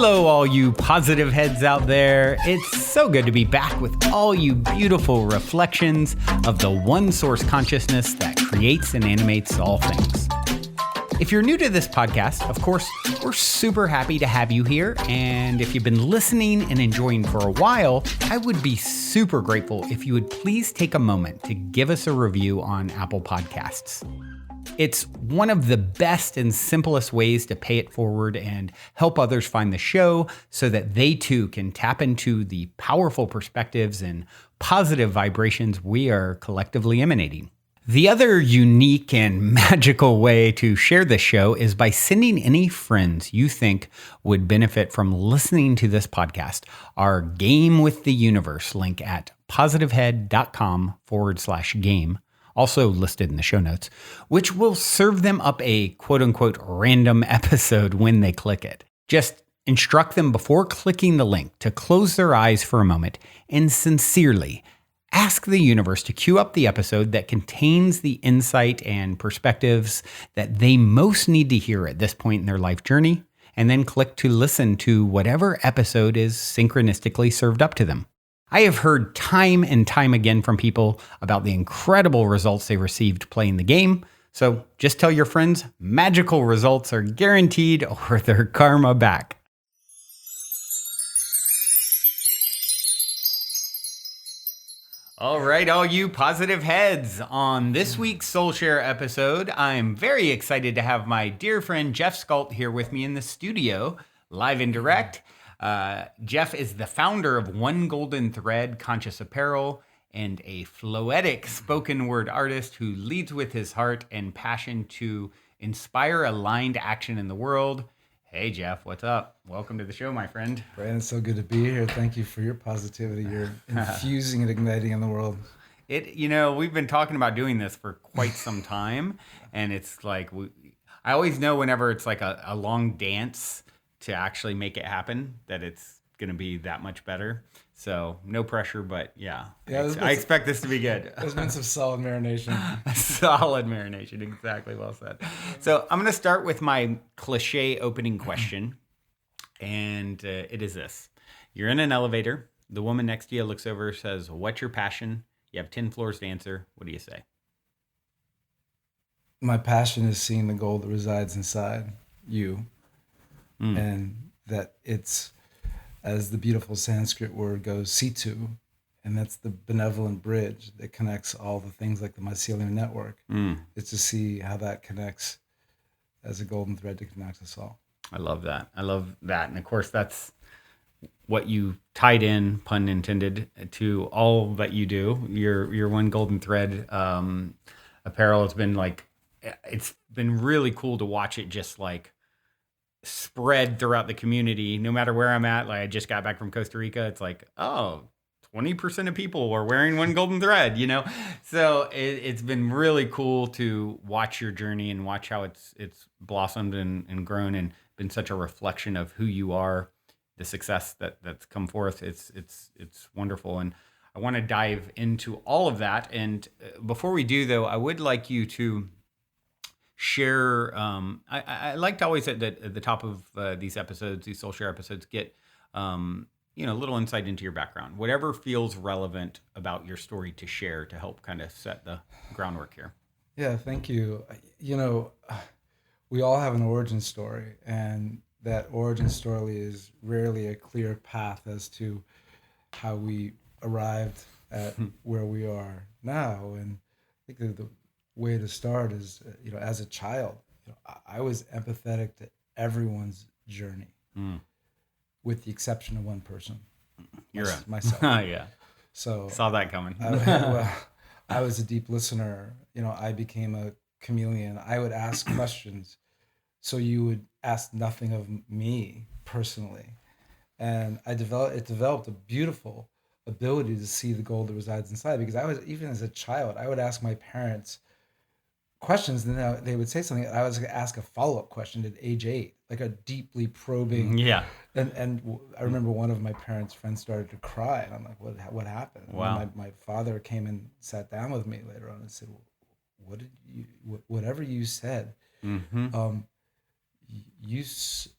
Hello, all you positive heads out there. It's so good to be back with all you beautiful reflections of the one source consciousness that creates and animates all things. If you're new to this podcast, of course, we're super happy to have you here. And if you've been listening and enjoying for a while, I would be super grateful if you would please take a moment to give us a review on Apple Podcasts. It's one of the best and simplest ways to pay it forward and help others find the show so that they too can tap into the powerful perspectives and positive vibrations we are collectively emanating. The other unique and magical way to share this show is by sending any friends you think would benefit from listening to this podcast our Game with the Universe link at positivehead.com/game. Also listed in the show notes, which will serve them up a quote-unquote random episode when they click it. Just instruct them before clicking the link to close their eyes for a moment and sincerely ask the universe to cue up the episode that contains the insight and perspectives that they most need to hear at this point in their life journey, and then click to listen to whatever episode is synchronistically served up to them. I have heard time and time again from people about the incredible results they received playing the game. So just tell your friends magical results are guaranteed or their karma back. All right, all you positive heads. On this week's Soul Share episode, I'm very excited to have my dear friend Jeff Scult here with me in the studio, live and direct. Jeff is the founder of One Golden Thread Conscious Apparel and a floetic spoken word artist who leads with his heart and passion to inspire aligned action in the world. Hey, Jeff, what's up? Welcome to the show, my friend. Brandon, it's so good to be here. Thank you for your positivity. You're infusing and igniting in the world. We've been talking about doing this for quite some time, and it's like, I always know whenever it's like a long dance to actually make it happen, that it's going to be that much better. So no pressure, but yeah I expect this to be good. There's been some solid marination. Solid marination, exactly, well said. So I'm going to start with my cliche opening question, and it is this. You're in an elevator. The woman next to you looks over, says, "What's your passion?" You have 10 floors to answer. What do you say? My passion is seeing the gold that resides inside you. And that it's, as the beautiful Sanskrit word goes, situ, and that's the benevolent bridge that connects all the things like the mycelium network. It's to see how that connects as a golden thread to connect us all. I love that. And of course, that's what you tied in, pun intended, to all that you do. Your One Golden Thread apparel has been it's been really cool to watch it just like spread throughout the community, no matter where I'm at. Like, I just got back from Costa Rica. It's like, 20% of people are wearing One Golden Thread, So it's been really cool to watch your journey and watch how it's blossomed and grown and been such a reflection of who you are, the success that's come forth. It's wonderful. And I want to dive into all of that. And before we do, though, I would like you to share. I like to always at the top of these episodes, these Soul Share episodes, get a little insight into your background, whatever feels relevant about your story to share to help kind of set the groundwork here. Yeah, thank you. We all have an origin story, and that origin story is rarely a clear path as to how we arrived at where we are now. And I think the way to start is, as a child, I was empathetic to everyone's journey, with the exception of one person. Myself. Yeah. So saw that coming. I was a deep listener. I became a chameleon. I would ask questions, so you would ask nothing of me personally, and it developed a beautiful ability to see the gold that resides inside. Because even as a child, I would ask my parents questions, and then they would say something. I was going to ask a follow-up question at age 8, like a deeply probing. Yeah. And I remember one of my parents' friends started to cry, and I'm like, what happened? Wow. And my father came and sat down with me later on and said, whatever you said,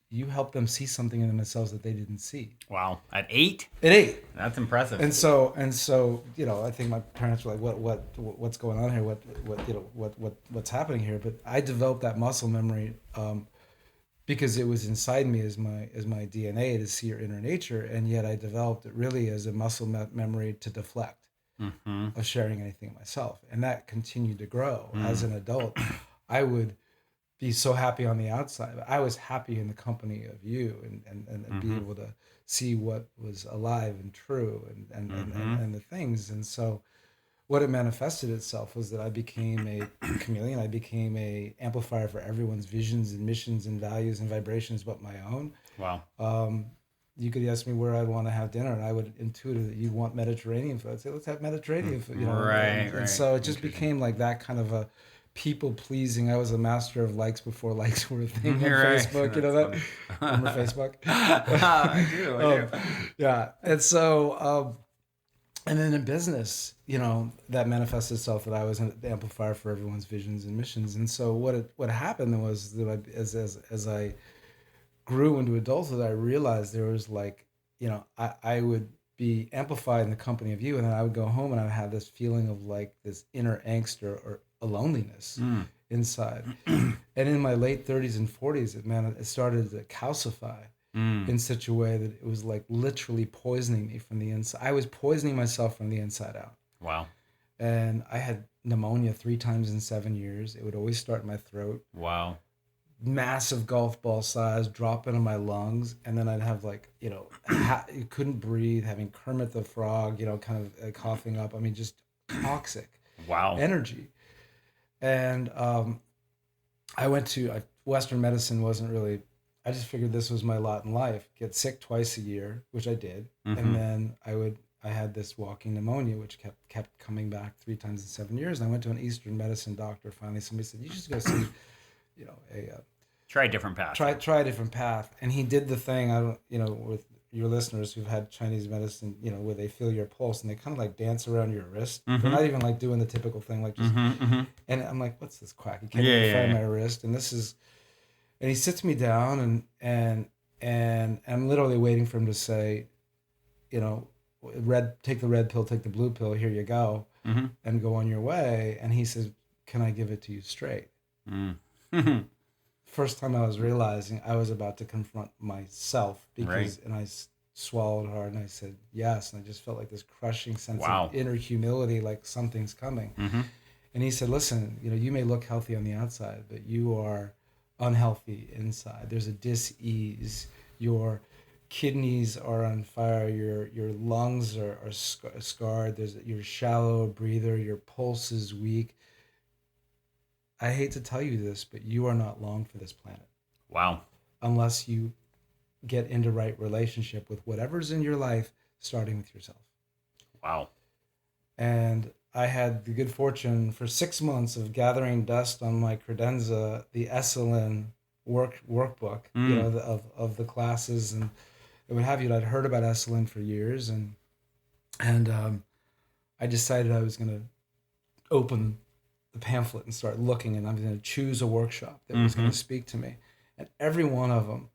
you helped them see something in themselves that they didn't see. Wow. At 8? At 8. That's impressive. And so, I think my parents were like, what's going on here? What's happening here? But I developed that muscle memory because it was inside me as my DNA to see your inner nature, and yet I developed it really as a muscle memory to deflect of sharing anything myself, and that continued to grow as an adult. I would be so happy on the outside, but I was happy in the company of you, and be able to see what was alive and true, and the things. And so what it manifested itself was that I became a chameleon. I became a amplifier for everyone's visions and missions and values and vibrations but my own. Wow. You could ask me where I want to have dinner, and I would intuit that you want Mediterranean food. I'd say, let's have Mediterranean food. Right. And so it just became like that kind of a people pleasing. I was a master of likes before likes were a thing on Facebook. You know that? Remember Facebook? I do. Yeah. And so, and then in business, that manifested itself that I was an amplifier for everyone's visions and missions. And so what happened was that as I grew into adulthood, I realized there was I would be amplified in the company of you, and then I would go home and I would have this feeling of like this inner angst or a loneliness inside. And in my late 30s and 40s, it started to calcify in such a way that it was like literally poisoning me from the inside. I was poisoning myself from the inside out. Wow. And I had pneumonia 3 times in 7 years. It would always start in my throat. Wow. Massive golf ball size, drop into my lungs, and then I'd have you couldn't breathe, having Kermit the Frog, kind of coughing up. I mean, just toxic energy. And I went to Western medicine. Wasn't really. I just figured this was my lot in life. Get sick twice a year, which I did, and then I had this walking pneumonia, which kept coming back 3 times in 7 years. And I went to an Eastern medicine doctor. Finally, somebody said, "You should go see." Try a different path. Try a different path. And he did the thing, with your listeners who've had Chinese medicine, where they feel your pulse and they kind of like dance around your wrist. They're not even like doing the typical thing, like just, and I'm like, what's this quack? He can't even find my wrist. And he sits me down and I'm literally waiting for him to say, take the red pill, take the blue pill, here you go, and go on your way. And he says, can I give it to you straight? First time I was realizing I was about to confront myself and I swallowed hard and I said yes, and I just felt like this crushing sense of inner humility, like something's coming. And he said, listen, you may look healthy on the outside, but you are unhealthy inside. There's a dis-ease. Your kidneys are on fire. Your lungs are scarred. You're a shallow breather. Your pulse is weak. I hate to tell you this, but you are not long for this planet. Wow. Unless you get into right relationship with whatever's in your life, starting with yourself. Wow. And I had the good fortune for 6 months of gathering dust on my credenza, the Esalen workbook, of the classes and what have you. I'd heard about Esalen for years, and I decided I was going to open the pamphlet and start looking, and I'm going to choose a workshop that was going to speak to me. And every one of them,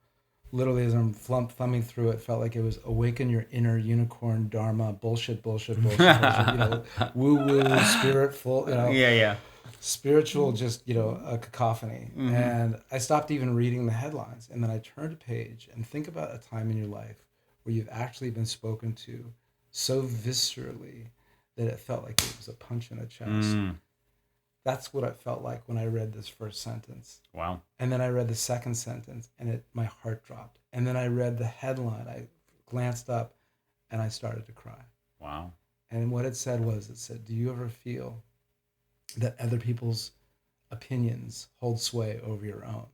literally as I'm thumbing through it, felt like it was awaken your inner unicorn dharma, bullshit, bullshit. Woo-woo, spiritful, spiritual, just, a cacophony. And I stopped even reading the headlines. And then I turned a page and think about a time in your life where you've actually been spoken to so viscerally that it felt like it was a punch in the chest. That's what it felt like when I read this first sentence. Wow. And then I read the second sentence, and my heart dropped. And then I read the headline. I glanced up, and I started to cry. Wow. And what it said, do you ever feel that other people's opinions hold sway over your own?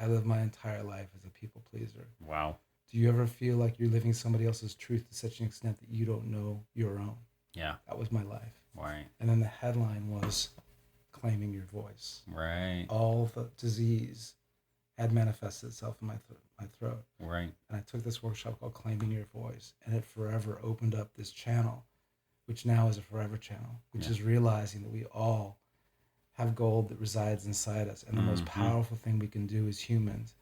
I live my entire life as a people pleaser. Wow. Do you ever feel like you're living somebody else's truth to such an extent that you don't know your own? Yeah. That was my life. Right. And then the headline was claiming your voice. Right. All the disease had manifested itself in my throat. Right. And I took this workshop called Claiming Your Voice, and it forever opened up this channel, which now is a forever channel, which is realizing that we all have gold that resides inside us. And the most powerful thing we can do as humans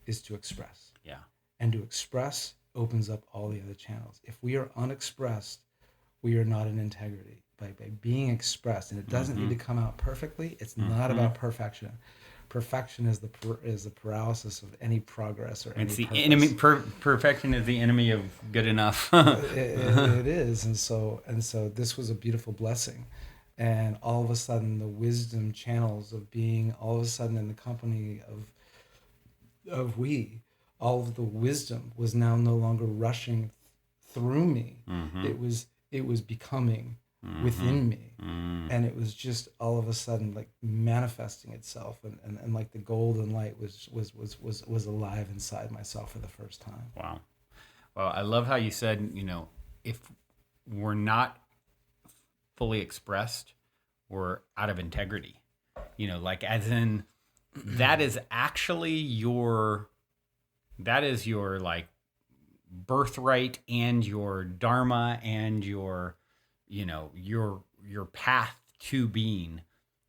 is to express. Yeah. And to express opens up all the other channels. If we are unexpressed, we are not in integrity. By being expressed, and it doesn't need to come out perfectly. It's not about perfection. Perfection is the paralysis of any progress or It's any the purpose. enemy. Perfection is the enemy of good enough. It is, and so this was a beautiful blessing, and all of a sudden the wisdom channels of being all of a sudden in the company of we, all of the wisdom was now no longer rushing through me. It was becoming within me, and it was just all of a sudden like manifesting itself, and like the golden light was alive inside myself for the first time. Wow. Well, I love how you said, if we're not fully expressed, we're out of integrity. Like as in that is your like birthright and your dharma and your path to being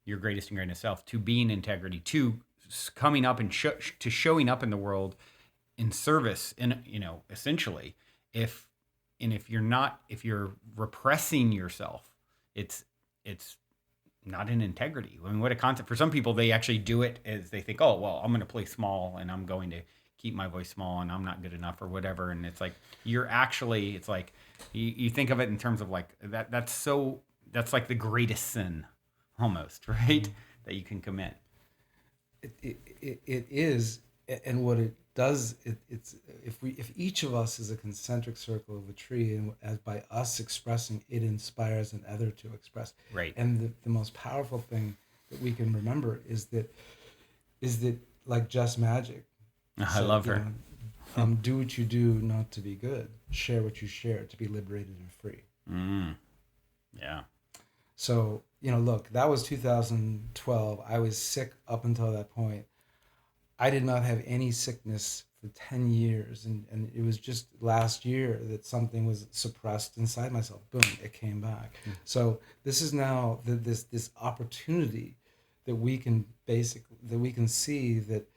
your greatest and greatest self, to being integrity, to coming up and to showing up in the world in service, in essentially. If you're repressing yourself, it's not in integrity. I mean, what a concept. For some people, they actually do it as they think, oh well, I'm going to play small and I'm going to keep my voice small and I'm not good enough or whatever. And it's like it's like you think of it in terms of like that's like the greatest sin almost, right? That you can commit. It is, and what it does, it's if each of us is a concentric circle of a tree, and as by us expressing, it inspires another to express. Right. And the most powerful thing that we can remember is that like Just Magic. I love her. Do what you do, not to be good. Share what you share, to be liberated and free. Yeah. So, look, that was 2012. I was sick up until that point. I did not have any sickness for 10 years. And it was just last year that something was suppressed inside myself. Boom, it came back. So this is now this opportunity that we can see that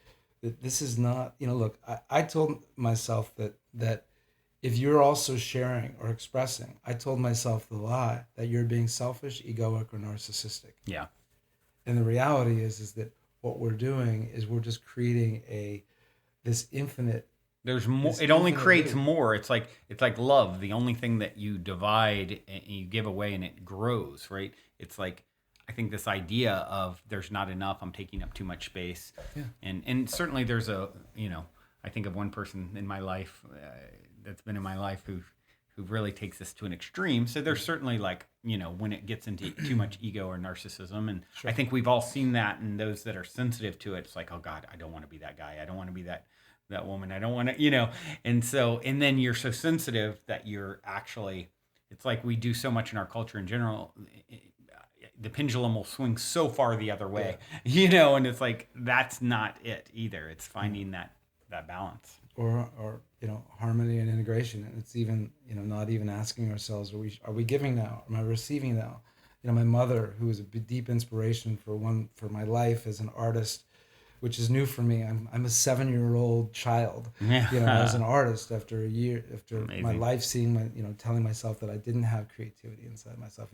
this is not, look, I told myself that if you're also sharing or expressing, I told myself the lie that you're being selfish, egoic, or narcissistic. Yeah. And the reality is that what we're doing is we're just creating this infinite. There's more. It only creates more. It's like love. The only thing that you divide and you give away and it grows, right? It's like, I think this idea of there's not enough, I'm taking up too much space. Yeah. And certainly there's I think of one person in my life that's been in my life who really takes this to an extreme. So there's certainly like, when it gets into too much ego or narcissism. And sure. I think we've all seen that, and those that are sensitive to it, it's like, oh God, I don't want to be that guy. I don't want to be that woman. I don't want to, and then you're so sensitive that you're actually, it's like we do so much in our culture in general. The pendulum will swing so far the other way, and it's like, that's not it either. It's finding that balance. Or harmony and integration. And it's even, not even asking ourselves, are we giving now? Am I receiving now? My mother, who is a deep inspiration for my life as an artist, which is new for me. I'm a 7-year-old child, as an artist after Amazing. My life seeing telling myself that I didn't have creativity inside myself.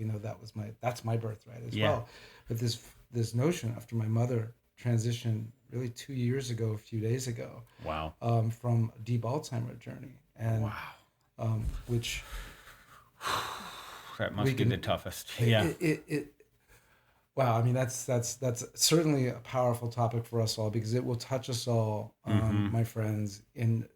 That's my birthright as well. But this notion after my mother transitioned really 2 years ago, a few days ago. Wow. From a deep Alzheimer's journey, and wow. Which that must be the toughest. Yeah. Wow, I mean that's certainly a powerful topic for us all, because it will touch us all, my friends, in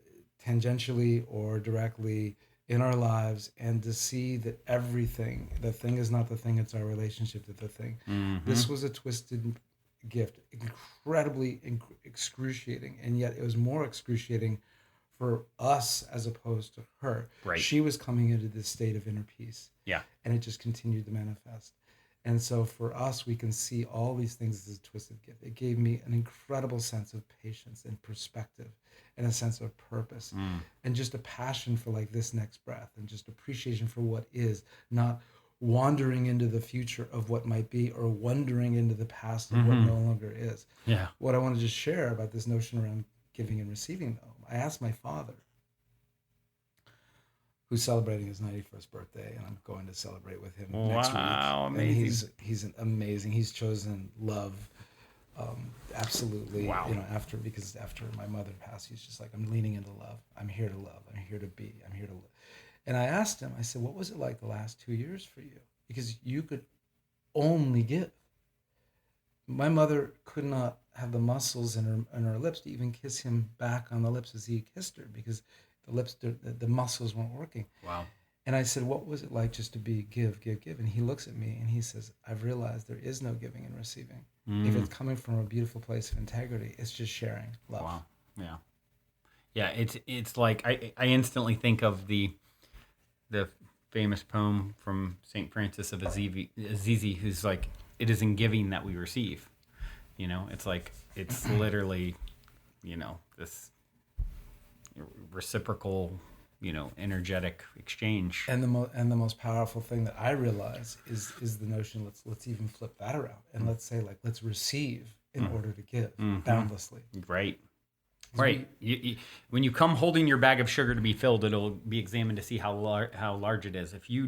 tangentially or directly in our lives, and to see that the thing is not the thing, it's our relationship to the thing. This was a twisted gift, incredibly excruciating, and yet it was more excruciating for us as opposed to her. Right. She was coming into this state of inner peace. Yeah. And it just continued to manifest. And so for us, we can see all these things as a twisted gift. It gave me an incredible sense of patience and perspective, and a sense of purpose, and just a passion for like this next breath, and just appreciation for what is, not wandering into the future of what might be, or wandering into the past of what no longer is. Yeah. What I want to just share about this notion around giving and receiving though. I asked my father, who's celebrating his 91st birthday, and I'm going to celebrate with him next week. Wow, And amazing. he's an amazing. He's chosen love, absolutely. Wow. Because after my mother passed, he's just like, I'm leaning into love. I'm here to love. I'm here to be. I'm here to live. And I asked him. I said, what was it like the last 2 years for you? Because you could only give. My mother could not have the muscles in her lips to even kiss him back on the lips as he kissed her because the muscles weren't working. Wow. And I said, what was it like just to be give, give, give? And he looks at me and he says, I've realized there is no giving and receiving. If it's coming from a beautiful place of integrity, it's just sharing love. Wow. Yeah. Yeah. It's like I instantly think of the famous poem from Saint Francis of Assisi, who's like, it is in giving that we receive. You know, it's like, it's literally, you know, this reciprocal, you know, energetic exchange. And the most powerful thing that I realize is the notion. Let's even flip that around and let's say like let's receive in order to give boundlessly. Right. Right. When you come holding your bag of sugar to be filled, it'll be examined to see how large it is. If you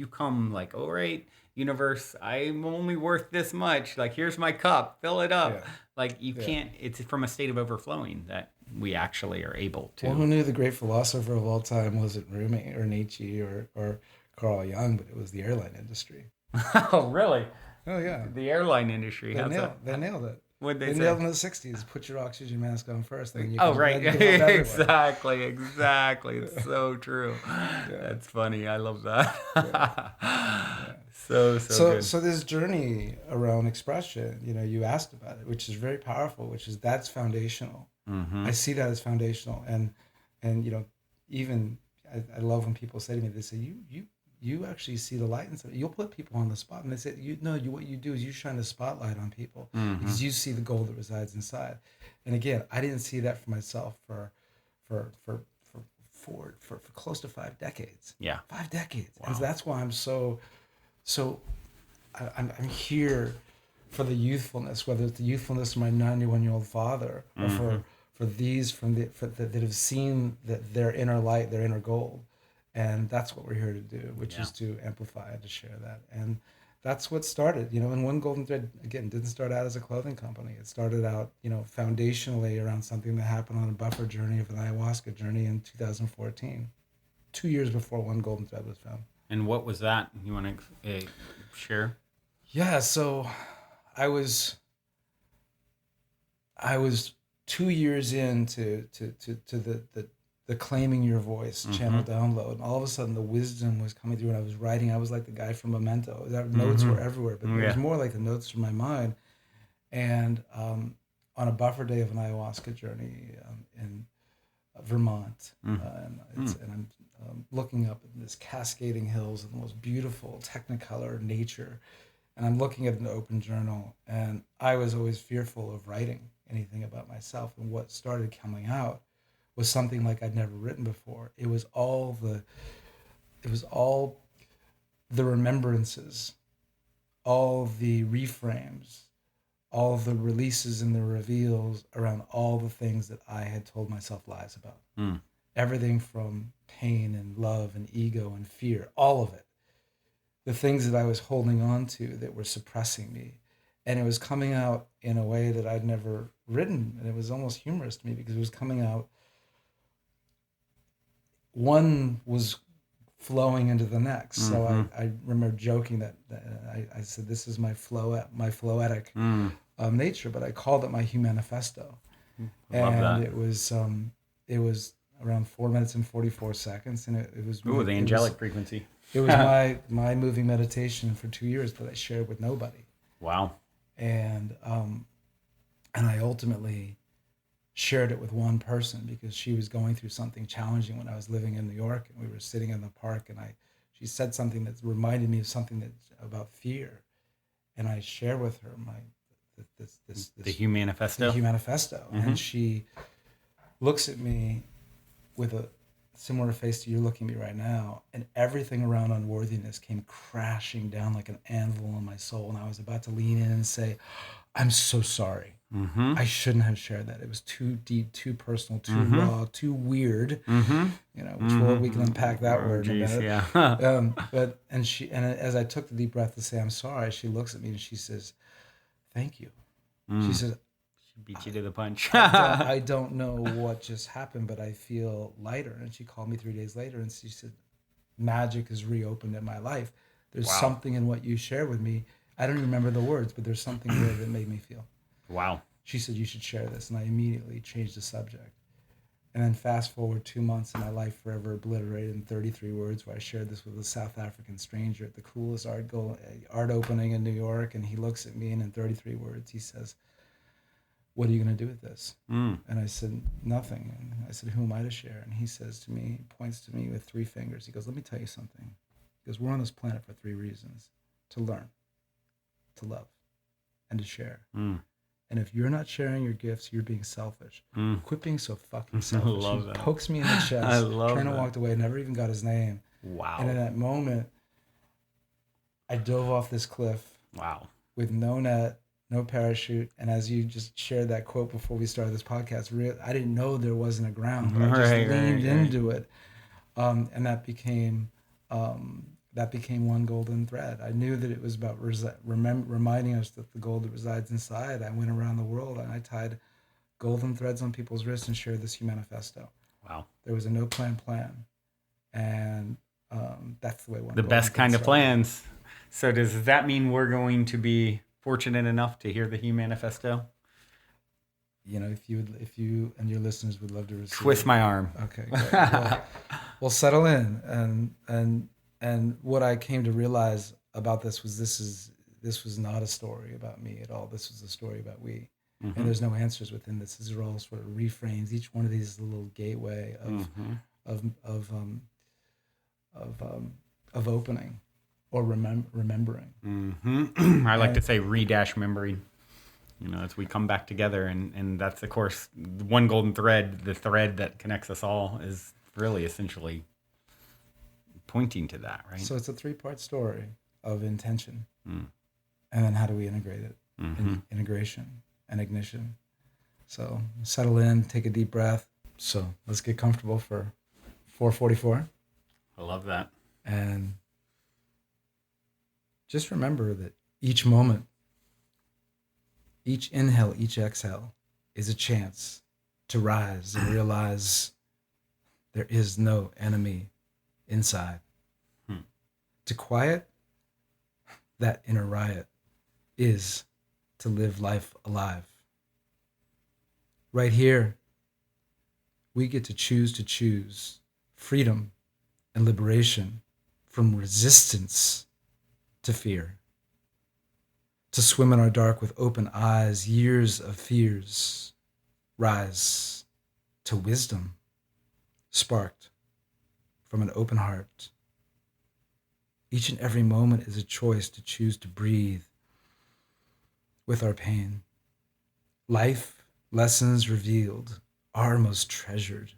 come like, all right, universe, I'm only worth this much. Like, here's my cup, fill it up. Yeah. Like, you can't. It's from a state of overflowing that we actually are able to. Well, who knew the great philosopher of all time wasn't Rumi or Nietzsche or Carl Jung, but it was the airline industry. Oh, really? Oh yeah. The airline industry. They nailed it. What'd they say? Nailed it in the 60s. Put your oxygen mask on first. Then you right. give up everywhere. Exactly. It's so true. Yeah. That's funny. I love that. Yeah. So good. So this journey around expression, you know, you asked about it, which is very powerful, that's foundational. I see that as foundational. And you know, even I love when people say to me, they say, you actually see the light inside. You'll put people on the spot, and they say, what you do is you shine the spotlight on people because you see the gold that resides inside. And again, I didn't see that for myself for close to 5 decades. Yeah, 5 decades, wow. And that's why I'm I'm here for the youthfulness, whether it's the youthfulness of my 91-year-old father, or for these that have seen their inner light, their inner gold. And that's what we're here to do, which is to amplify and to share that. And that's what started, you know, and One Golden Thread, again, didn't start out as a clothing company. It started out, you know, foundationally around something that happened on a buffer journey of an ayahuasca journey in 2014, 2 years before One Golden Thread was found. And what was that? You want to share? Yeah, so I was 2 years into the claiming your voice channel download, and all of a sudden the wisdom was coming through. And I was writing. I was like the guy from Memento. Notes were everywhere, but it was more like the notes from my mind. And on a buffer day of an ayahuasca journey in Vermont, and I'm looking up at this cascading hills of the most beautiful Technicolor nature, and I'm looking at an open journal, and I was always fearful of writing anything about myself. And what started coming out was something like I'd never written before. It was all the remembrances, all the reframes, all the releases and the reveals around all the things that I had told myself lies about. Everything from pain and love and ego and fear, all of it. The things that I was holding on to that were suppressing me. And it was coming out in a way that I'd never written. And it was almost humorous to me because it was coming out. One was flowing into the next. So I remember joking that I said, this is my floetic nature, but I called it my Humanifesto. And it was around 4 minutes and 44 seconds. And it was the angelic frequency. It was my moving meditation for 2 years that I shared with nobody. Wow. And I ultimately shared it with one person because she was going through something challenging when I was living in New York, and we were sitting in the park, and she said something that reminded me of something that's about fear, and I shared with her the Humanifesto. The Humanifesto, and she looks at me with a similar face to you're looking at me right now, and everything around unworthiness came crashing down like an anvil on my soul, and I was about to lean in and say, I'm so sorry. I shouldn't have shared that. It was too deep, too personal, too raw, too weird. Which we can unpack that word in a minute. Yeah. And as I took the deep breath to say I'm sorry, she looks at me and she says, "Thank you." She says, She beat you to the punch. I don't know what just happened, but I feel lighter. And she called me 3 days later and she said, magic is reopened in my life. There's Wow. something in what you shared with me. I don't remember the words, but there's something there that made me feel. Wow. She said, you should share this. And I immediately changed the subject. And then fast forward 2 months and my life forever obliterated in 33 words, where I shared this with a South African stranger at the coolest art opening in New York. And he looks at me and in 33 words, he says, "What are you going to do with this?" And I said, "Nothing." And I said, "Who am I to share?" And he says to me, points to me with 3 fingers. He goes, "Let me tell you something." He goes, "We're on this planet for 3 reasons: to learn, to love, and to share. And if you're not sharing your gifts, you're being selfish. Quit being so fucking selfish." He that. pokes me in the chest, turned and walked away, never even got his name. Wow. And in that moment, I dove off this cliff. Wow. With no net, no parachute. And as you just shared that quote before we started this podcast, I didn't know there wasn't a ground. But I just leaned into it. And that became one golden thread. I knew that it was about reminding us that the gold that resides inside. I went around the world and I tied golden threads on people's wrists and shared this Humanifesto. Wow. There was a no plan. And that's the way one. The best kind of plans. So does that mean we're going to be fortunate enough to hear the Humanifesto? If you and your listeners would love to receive. Twist my arm. Okay. Well, settle in. And what I came to realize about this was not a story about me at all. This was a story about we. And there's no answers within this. These are all sort of reframes. Each one of these is a little gateway of opening or remembering. I like to say re-membering. As we come back together, and that's, of course, one golden thread, the thread that connects us all, is really essentially pointing to that, right? So it's a 3-part story of intention. And then how do we integrate it? Integration and ignition. So settle in, take a deep breath. So let's get comfortable for 4:44. I love that. And just remember that each moment, each inhale, each exhale is a chance to rise and realize there is no enemy inside. To quiet that inner riot is to live life alive. Right here, we get to choose freedom and liberation from resistance to fear. To swim in our dark with open eyes, years of fears rise to wisdom sparked from an open heart. Each and every moment is a choice to choose to breathe with our pain. Life lessons revealed, our most treasured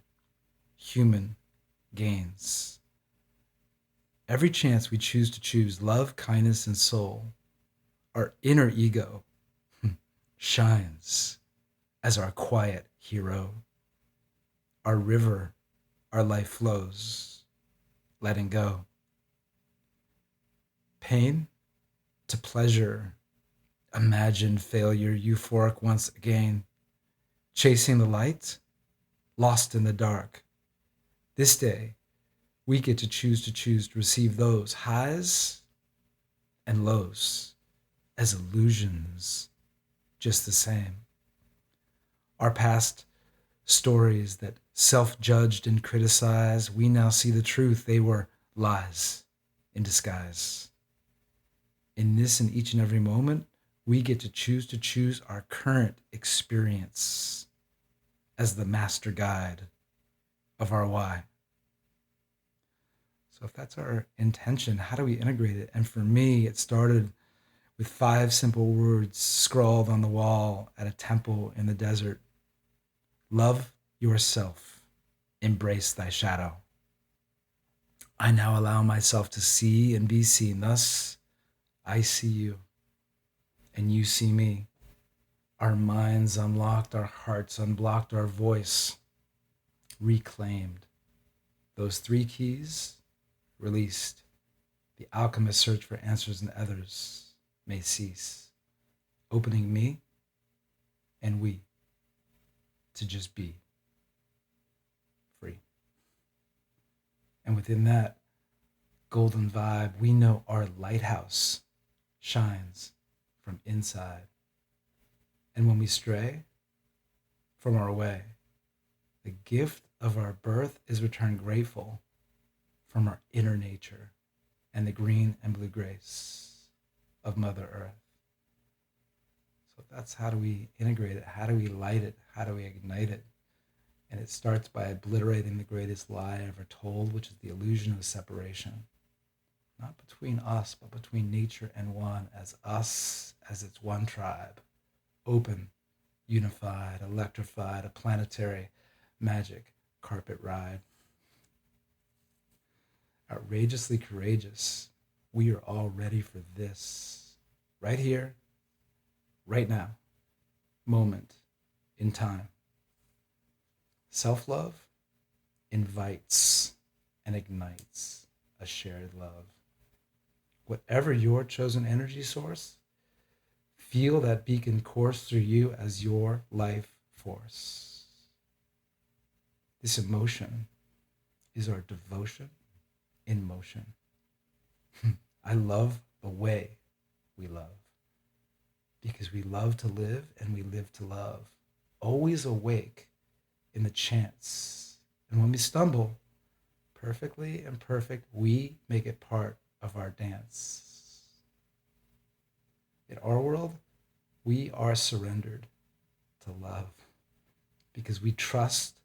human gains. Every chance we choose to choose love, kindness, and soul, our inner ego shines as our quiet hero. Our river, our life flows, letting go. Pain to pleasure, imagined failure, euphoric once again. Chasing the light, lost in the dark. This day, we get to choose to receive those highs and lows as illusions, just the same. Our past stories that self-judged and criticized, we now see the truth. They were lies in disguise. In this and each and every moment, we get to choose our current experience as the master guide of our why. So if that's our intention, how do we integrate it? And for me, it started with 5 simple words scrawled on the wall at a temple in the desert. Love yourself. Embrace thy shadow. I now allow myself to see and be seen. Thus, I see you and you see me. Our minds unlocked, our hearts unblocked, our voice reclaimed. Those three keys released. The alchemist's search for answers in others may cease, opening me and we to just be free. And within that golden vibe, we know our lighthouse shines from inside. And when we stray from our way, the gift of our birth is returned grateful from our inner nature and the green and blue grace of Mother Earth. So that's how do we integrate it? How do we light it? How do we ignite it? And it starts by obliterating the greatest lie ever told, which is the illusion of separation. Not between us, but between nature and one, as us, as its one tribe. Open, unified, electrified, a planetary magic carpet ride. Outrageously courageous. We are all ready for this. Right here, right now, moment in time. Self-love invites and ignites a shared love. Whatever your chosen energy source, feel that beacon course through you as your life force. This emotion is our devotion in motion. I love the way we love, because we love to live and we live to love, always awake in the chance. And when we stumble, perfectly imperfect, we make it part of our dance. In our world, we are surrendered to love because we trust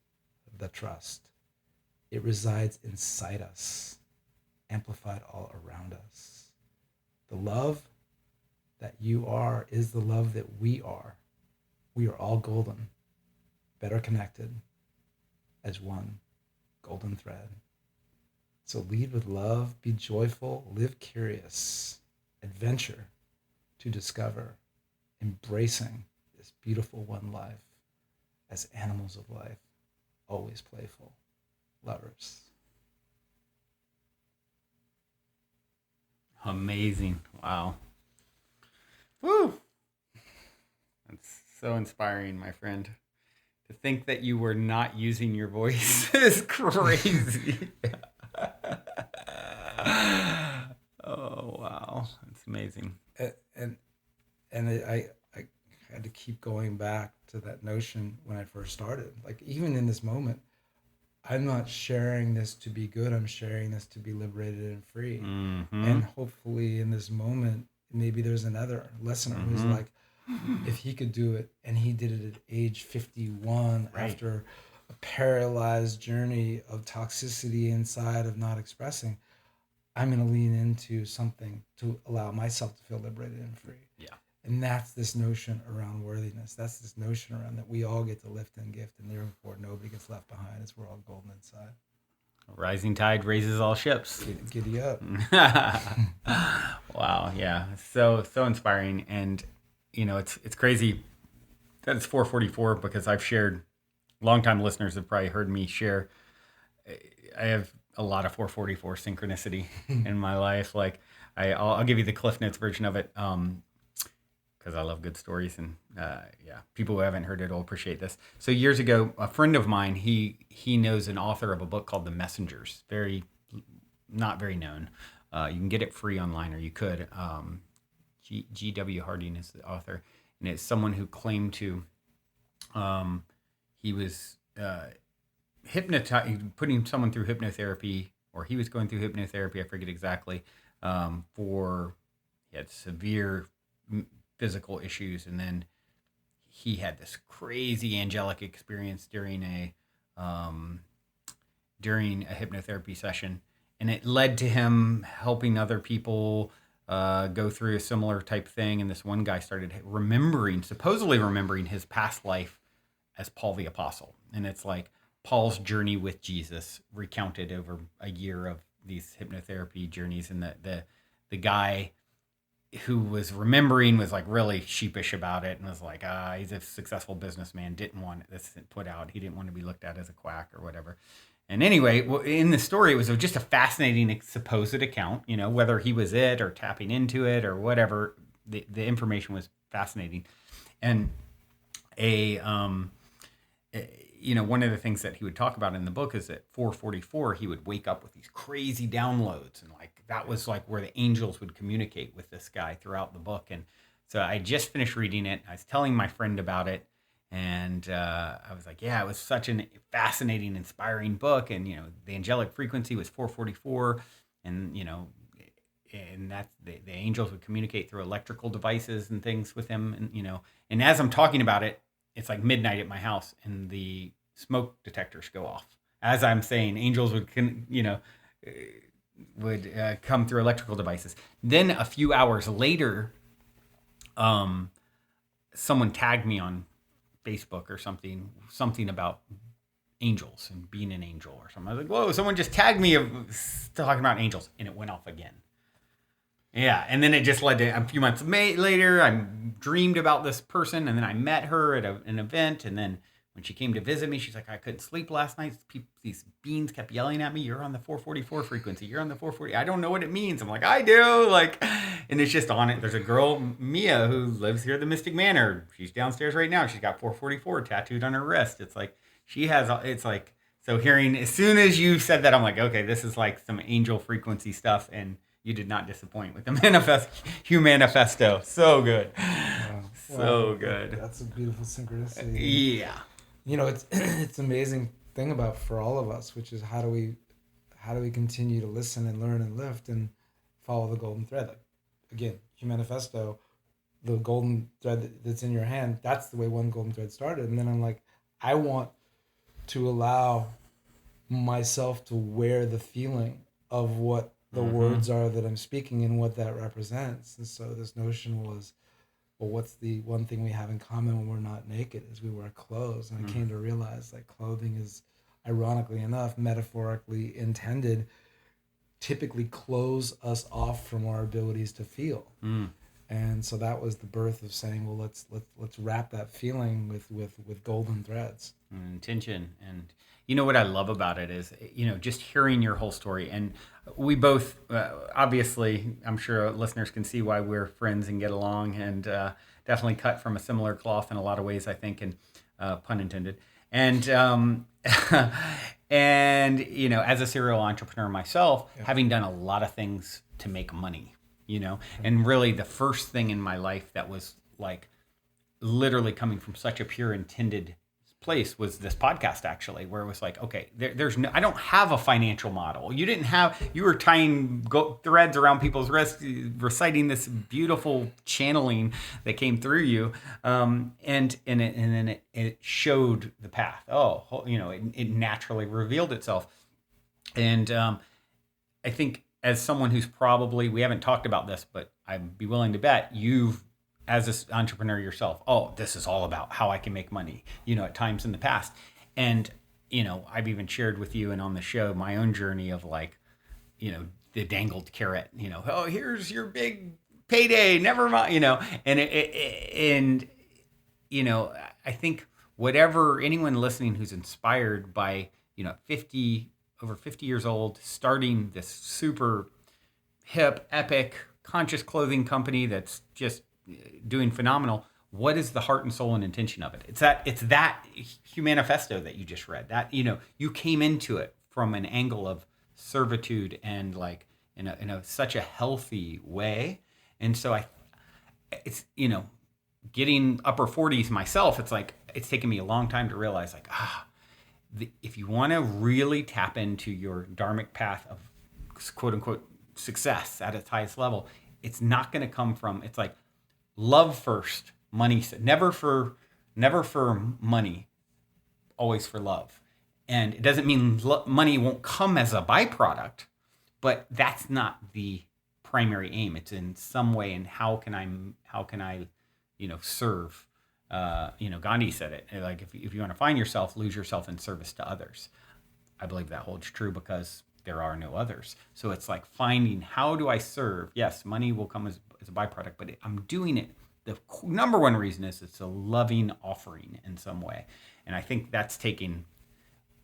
the trust. It resides inside us, amplified all around us. The love that you are is the love that we are. We are all golden, better connected as one golden thread. So lead with love, be joyful, live curious, adventure to discover, embracing this beautiful one life as animals of life, always playful, lovers. Amazing. Wow. Woo. That's so inspiring, my friend. To think that you were not using your voice is crazy. Oh, wow. That's amazing. And I had to keep going back to that notion when I first started. Like, even in this moment, I'm not sharing this to be good. I'm sharing this to be liberated and free. Mm-hmm. And hopefully in this moment, maybe there's another listener who's like, if he could do it, and he did it at age 51 Right. after a paralyzed journey of toxicity inside of not expressing, I'm going to lean into something to allow myself to feel liberated and free. Yeah. And that's this notion around worthiness. That's this notion around that we all get to lift and gift, and therefore nobody gets left behind as we're all golden inside. Rising tide raises all ships. Giddy up. Wow. Yeah. So inspiring. And, you know, it's crazy that it's 4:44 because I've shared, longtime listeners have probably heard me share. I have a lot of 4:44 synchronicity in my life. Like I'll give you the Cliff Notes version of it. Because I love good stories, and people who haven't heard it will appreciate this. So years ago, a friend of mine, he knows an author of a book called The Messengers, not very known. You can get it free online, or you could. G.W. Harding is the author, and it's someone who claimed to, he was putting someone through hypnotherapy, or he was going through hypnotherapy, I forget exactly, he had severe physical issues, and then he had this crazy angelic experience during a hypnotherapy session, and it led to him helping other people go through a similar type thing. And this one guy started supposedly remembering his past life as Paul the Apostle, and it's like Paul's journey with Jesus recounted over a year of these hypnotherapy journeys, and the guy who was remembering was like really sheepish about it and was like, he's a successful businessman, didn't want this put out. He didn't want to be looked at as a quack or whatever. And anyway, in the story, it was just a fascinating supposed account, whether he was it or tapping into it or whatever. The information was fascinating. And one of the things that he would talk about in the book is that 444, he would wake up with these crazy downloads. And like, that was like where the angels would communicate with this guy throughout the book. And so I just finished reading it. I was telling my friend about it. And I was like, yeah, it was such a fascinating, inspiring book. And, the angelic frequency was 444. And, and that's the angels would communicate through electrical devices and things with him. And, and as I'm talking about it, it's like midnight at my house and the smoke detectors go off. As I'm saying, angels would, come through electrical devices. Then a few hours later, someone tagged me on Facebook or something about angels and being an angel or something. I was like, whoa, someone just tagged me talking about angels, and it went off again. Yeah, and then it just led to a few months later, I dreamed about this person, and then I met her at an event, and then when she came to visit me, she's like, I couldn't sleep last night. These beings kept yelling at me, you're on the 444 frequency, you're on the 440. I don't know what it means. I'm like, I do. And it's just on it. There's a girl, Mia, who lives here at the Mystic Manor. She's downstairs right now. She's got 444 tattooed on her wrist. It's like, so hearing, as soon as you said that, I'm like, okay, this is like some angel frequency stuff, and you did not disappoint with the Humanifesto. So good. Wow. So good. That's a beautiful synchronicity. Yeah. It's an amazing thing about for all of us, which is how do we continue to listen and learn and lift and follow the golden thread. Again, Humanifesto, the golden thread that's in your hand, that's the way one golden thread started. And then I'm like, I want to allow myself to wear the feeling of what the words are that I'm speaking and what that represents. And so this notion was, well, what's the one thing we have in common when we're not naked is we wear clothes. And I came to realize that clothing is, ironically enough, metaphorically intended, typically close us off from our abilities to feel. And so that was the birth of saying, well, let's wrap that feeling with golden threads. Intention. And what I love about it is, just hearing your whole story. And we both, obviously, I'm sure listeners can see why we're friends and get along, and definitely cut from a similar cloth in a lot of ways, I think, and pun intended. And, and, as a serial entrepreneur myself, having done a lot of things to make money, and really the first thing in my life that was like literally coming from such a pure intended place was this podcast, actually, where it was like, okay, I don't have a financial model. You were tying threads around people's wrists, reciting this beautiful channeling that came through you. And then it showed the path. It naturally revealed itself. And I think as someone who's we haven't talked about this, but I'd be willing to bet you've, as an entrepreneur yourself, this is all about how I can make money, at times in the past. And, I've even shared with you and on the show my own journey of the dangled carrot, here's your big payday, never mind, and I think whatever anyone listening who's inspired by, over 50 years old, starting this super hip, epic, conscious clothing company that's just doing phenomenal. What is the heart and soul and intention of it? It's that Humanifesto that you just read. That you came into it from an angle of servitude and in such a healthy way. And so it's getting upper 40s myself. It's taken me a long time to realize if you want to really tap into your dharmic path of quote unquote success at its highest level, it's not going to come from. It's like love first, money, never for money, always for love. And it doesn't mean money won't come as a byproduct, but that's not the primary aim. It's in some way, and how can I serve. Gandhi said it, like if you want to find yourself, lose yourself in service to others. I believe that holds true because there are no others. So it's like finding, how do I serve? Yes, money will come it's a byproduct, but I'm doing it. The number one reason is it's a loving offering in some way. And I think that's taking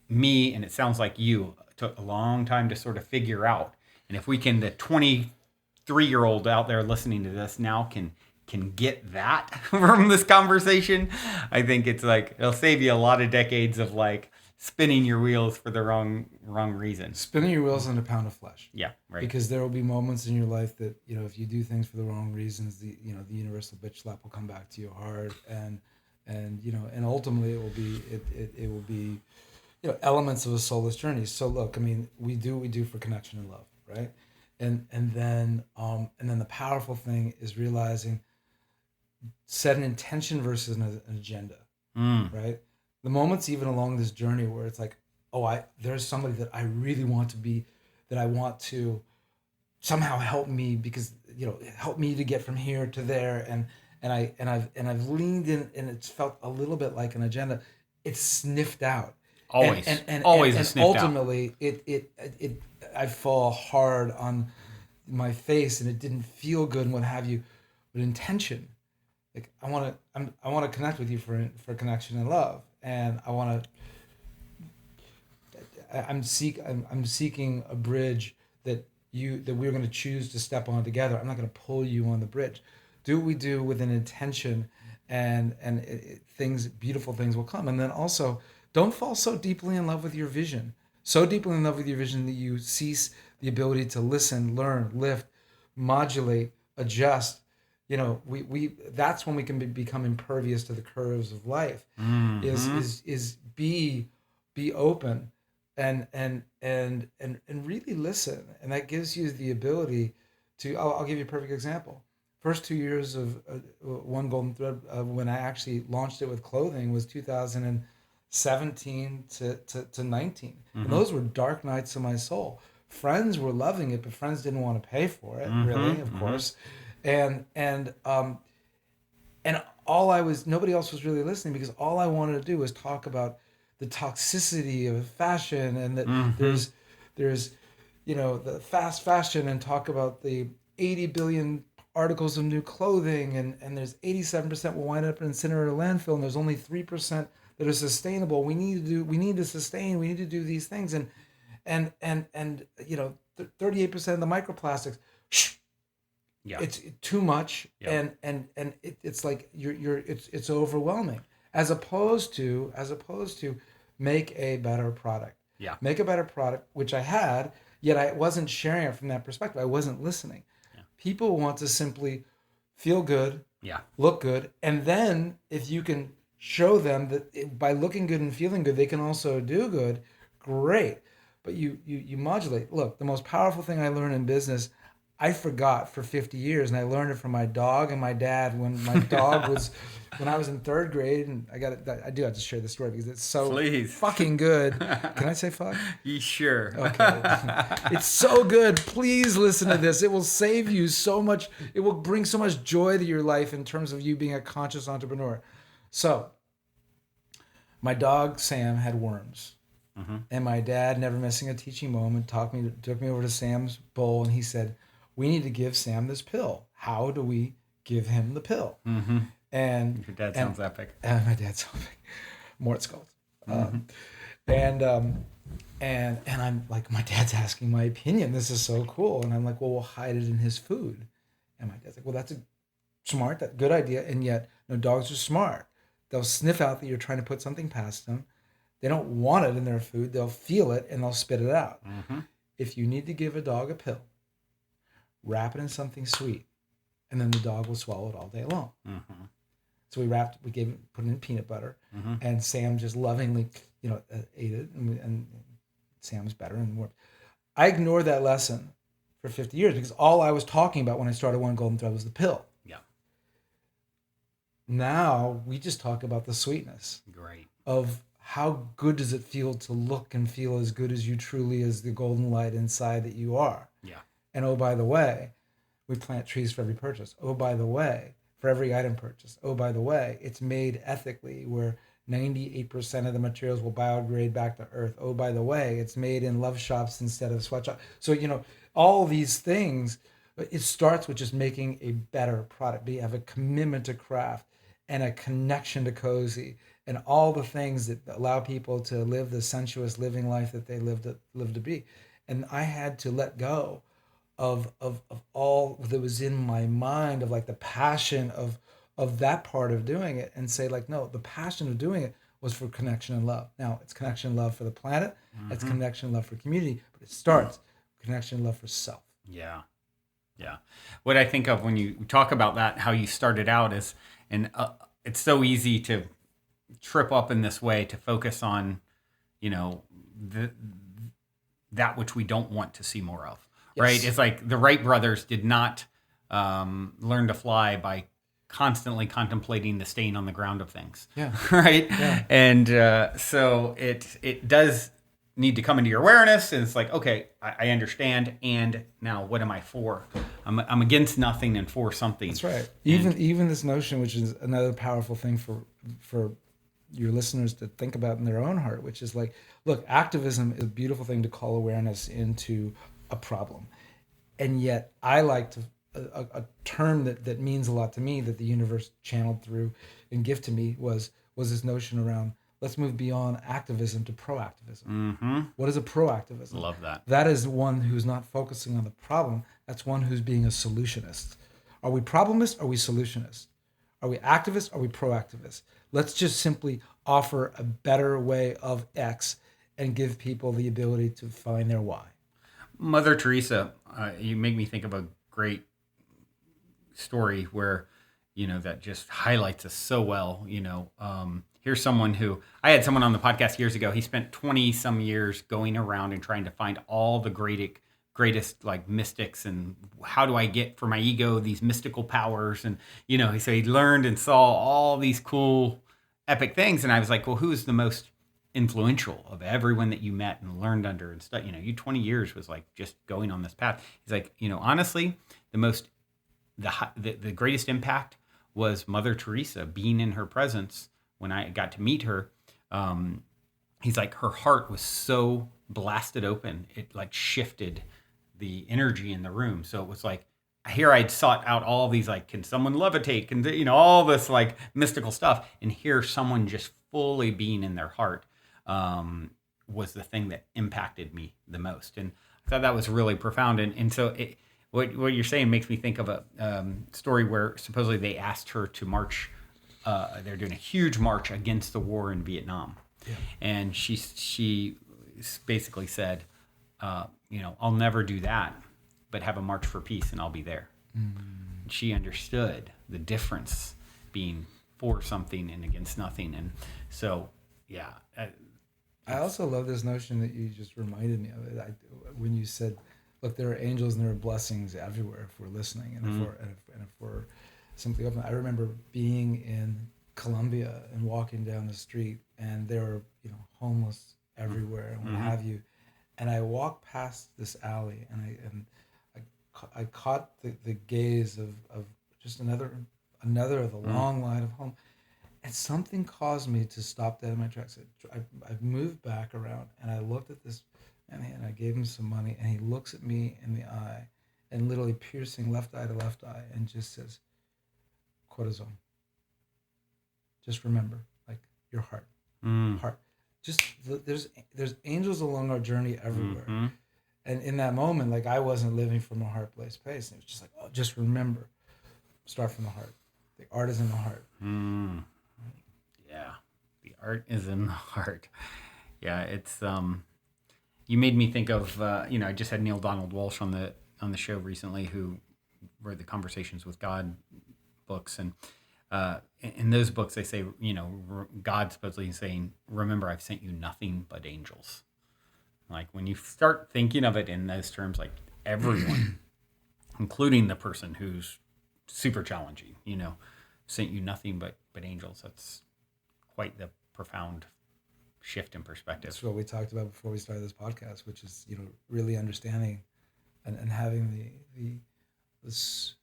me, and it sounds like you, took a long time to sort of figure out. And if we can, the 23-year-old out there listening to this now can get that from this conversation, I think it's like it'll save you a lot of decades of like spinning your wheels for the wrong reason. Spinning your wheels on a pound of flesh. Yeah, right. Because there will be moments in your life that, if you do things for the wrong reasons, the universal bitch slap will come back to you hard, and ultimately it will be elements of a soulless journey. So look, I mean, we do what we do for connection and love, right? And then the powerful thing is realizing set an intention versus an agenda, right? The moments even along this journey where it's like, there's somebody that I really want to be, that I want to somehow help me because help me to get from here to there, and I've leaned in, and it's felt a little bit like an agenda. It's sniffed out. Always, and sniffed ultimately, it I fall hard on my face, and it didn't feel good and what have you. But intention, like I want to connect with you for connection and love, and I'm seeking a bridge that we're going to choose to step on together. I'm not going to pull you on the bridge. Do what we do with an intention, and beautiful things will come. And then also, don't fall so deeply in love with your vision, that you cease the ability to listen, learn, lift, modulate, adjust. That's when we can become impervious to the curves of life. Is be open and really listen, and that gives you the ability to. I'll give you a perfect example. First 2 years of One Golden Thread, when I actually launched it with clothing, was 2017 to 19. And those were dark nights of my soul. Friends were loving it, but friends didn't want to pay for it, really, of course. And nobody else was really listening, because all I wanted to do was talk about the toxicity of fashion, and that there's the fast fashion, and talk about the 80 billion articles of new clothing, and there's 87% will wind up in incinerator landfill, and there's only 3% that are sustainable. We need to do these things, and 38% of the microplastics. Yeah. It's too much, and it's like it's overwhelming. As opposed to make a better product. Yeah. Make a better product, which I had, yet I wasn't sharing it from that perspective. I wasn't listening. Yeah. People want to simply feel good, look good, and then if you can show them that by looking good and feeling good, they can also do good, great. But you modulate. Look, the most powerful thing I learned in business, I forgot for 50 years, and I learned it from my dog and my dad. When my dog was, when I was in third grade, and I do have to share this story because it's so fucking good. Can I say fuck? You sure? Okay. It's so good. Please listen to this. It will save you so much. It will bring so much joy to your life in terms of you being a conscious entrepreneur. So, my dog Sam had worms. And my dad, never missing a teaching moment, took me over to Sam's bowl, and he said, "We need to give Sam this pill. How do we give him the pill?" And your dad sounds epic. My dad's epic. More Scult. And I'm like, my dad's asking my opinion. This is so cool. And I'm like, well, we'll hide it in his food. And my dad's like, well, that's a good idea. And yet, no, dogs are smart. They'll sniff out that you're trying to put something past them. They don't want it in their food. They'll feel it and they'll spit it out. If you need to give a dog a pill, wrap it in something sweet, and then the dog will swallow it all day long. So we put it in peanut butter, and Sam just lovingly, ate it, and Sam's better and more. I ignored that lesson for 50 years because all I was talking about when I started One Golden Thread was the pill. Yeah. Now we just talk about the sweetness. Great. Of how good does it feel to look and feel as good as you truly as the golden light inside that you are. Yeah. And oh, by the way, we plant trees for every purchase. Oh, by the way, for every item purchased. Oh, by the way, it's made ethically where 98% of the materials will biodegrade back to earth. Oh, by the way, it's made in love shops instead of sweatshops. So, all these things It starts with just making a better product. You have a commitment to craft and a connection to cozy and all the things that allow people to live the sensuous living life that they live to be. And I had to let go of all that was in my mind, of like the passion of that part of doing it, and say like, no, the passion of doing it was for connection and love. Now it's connection and love for the planet, it's connection and love for community, but it starts connection and love for self. Yeah. Yeah. What I think of when you talk about that, how you started out is, and it's so easy to trip up in this way, to focus on, you know, that which we don't want to see more of, right? Yes. It's like the Wright brothers did not learn to fly by constantly contemplating the stain on the ground of things. Yeah. Right. Yeah. And so it does need to come into your awareness, and it's like, okay, I understand, and now what am I for? I'm against nothing and for something. That's right. Even this notion, which is another powerful thing for your listeners to think about in their own heart, which is like, look, activism is a beautiful thing to call awareness into a problem. And yet I like to a term that means a lot to me, that the universe channeled through and gifted to me, was this notion around, let's move beyond activism to proactivism. Mm-hmm. What is a proactivism? Love that. That is one who's not focusing on the problem. That's one who's being a solutionist. Are we problemists? Are we solutionists? Are we activists? Are we proactivists? Let's just simply offer a better way of X and give people the ability to find their why. Mother Teresa, you make me think of a great story where, you know, that just highlights us so well. You know, here's someone who, I had someone on the podcast years ago. He spent 20 some years going around and trying to find all the greatest like mystics, and how do I get for my ego these mystical powers. And, you know, so he learned and saw all these cool epic things. And I was like, well, who's the most influential of everyone that you met and learned under and stuff? You know, you 20 years was like just going on this path. He's like, you know, honestly, the greatest impact was Mother Teresa. Being in her presence when I got to meet her, he's like, her heart was so blasted open, it like shifted the energy in the room. So it was like, here I'd sought out all these, like, can someone levitate? Can they, you know, all this like mystical stuff, and here someone just fully being in their heart was the thing that impacted me the most. And I thought that was really profound. And so what you're saying makes me think of a story where supposedly they asked her to march. They're doing a huge march against the war in Vietnam. Yeah. And she basically said, you know, I'll never do that, but have a march for peace and I'll be there. Mm. She understood the difference being for something and against nothing. And so, yeah. I also love this notion that you just reminded me of it. When you said, look, there are angels and there are blessings everywhere if we're listening, and if we're simply open. I remember being in Colombia and walking down the street, and there were, you know, homeless everywhere and what have you. And I walked past this alley, and I caught the gaze of just another of the long line of home, and something caused me to stop dead in my tracks. I moved back around, and I looked at this man, and I gave him some money, and he looks at me in the eye, and literally piercing left eye to left eye, and just says, "Corazón." Just remember, like, your heart, heart. Just there's angels along our journey everywhere. Mm-hmm. And in that moment, like, I wasn't living from a heart-based place. It was just like, oh, just remember, start from the heart. The art is in the heart. Mm. Yeah, the art is in the heart. Yeah, it's you made me think of you know, I just had Neil Donald Walsh on the show recently, who wrote the Conversations with God books, and in those books they say, you know, God supposedly saying, remember, I've sent you nothing but angels. Like, when you start thinking of it in those terms, like, everyone, including the person who's super challenging, you know, sent you nothing but angels. That's quite the profound shift in perspective. That's what we talked about before we started this podcast, which is, you know, really understanding and having this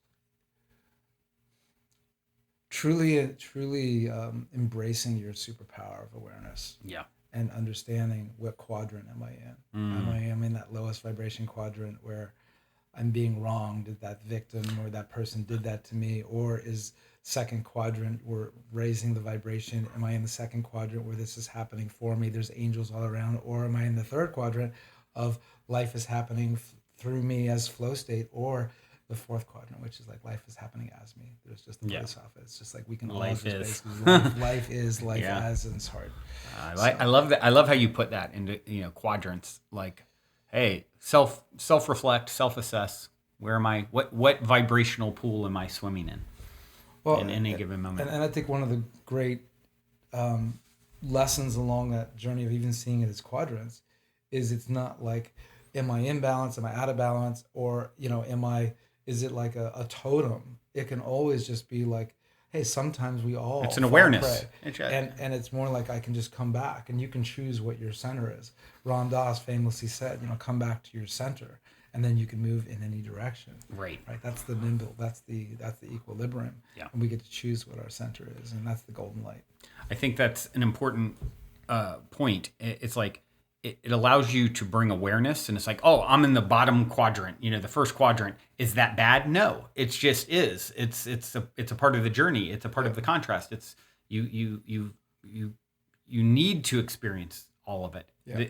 truly embracing your superpower of awareness. Yeah. And understanding, what quadrant am I in? Am I in that lowest vibration quadrant where I'm being wronged, that victim or that person did that to me, or is second quadrant, we're raising the vibration, am I in the second quadrant where this is happening for me, there's angels all around, or am I in the third quadrant of life is happening through me as flow state, or the fourth quadrant, which is like life is happening as me. There's just the place off it. It's just like we can all just basically life is life as, and it's hard. I love that. I love how you put that into quadrants. Like, hey, self reflect, self assess. Where am I? What vibrational pool am I swimming in? Well, in any given moment. And I think one of the great lessons along that journey of even seeing it as quadrants is it's not like, am I in balance? Am I out of balance? Or, is it like a totem? It can always just be like, hey, sometimes we all it's an awareness. And it's more like I can just come back, and you can choose what your center is. Ram Dass famously said, come back to your center, and then you can move in any direction. Right. That's the nimble. That's the equilibrium. Yeah. And we get to choose what our center is, and that's the golden light. I think that's an important point. It's like it allows you to bring awareness, and it's like, oh, I'm in the bottom quadrant. The first quadrant. Is that bad? No, it just is. It's a part of the journey. It's a part of the contrast. It's you need to experience all of it. Yeah.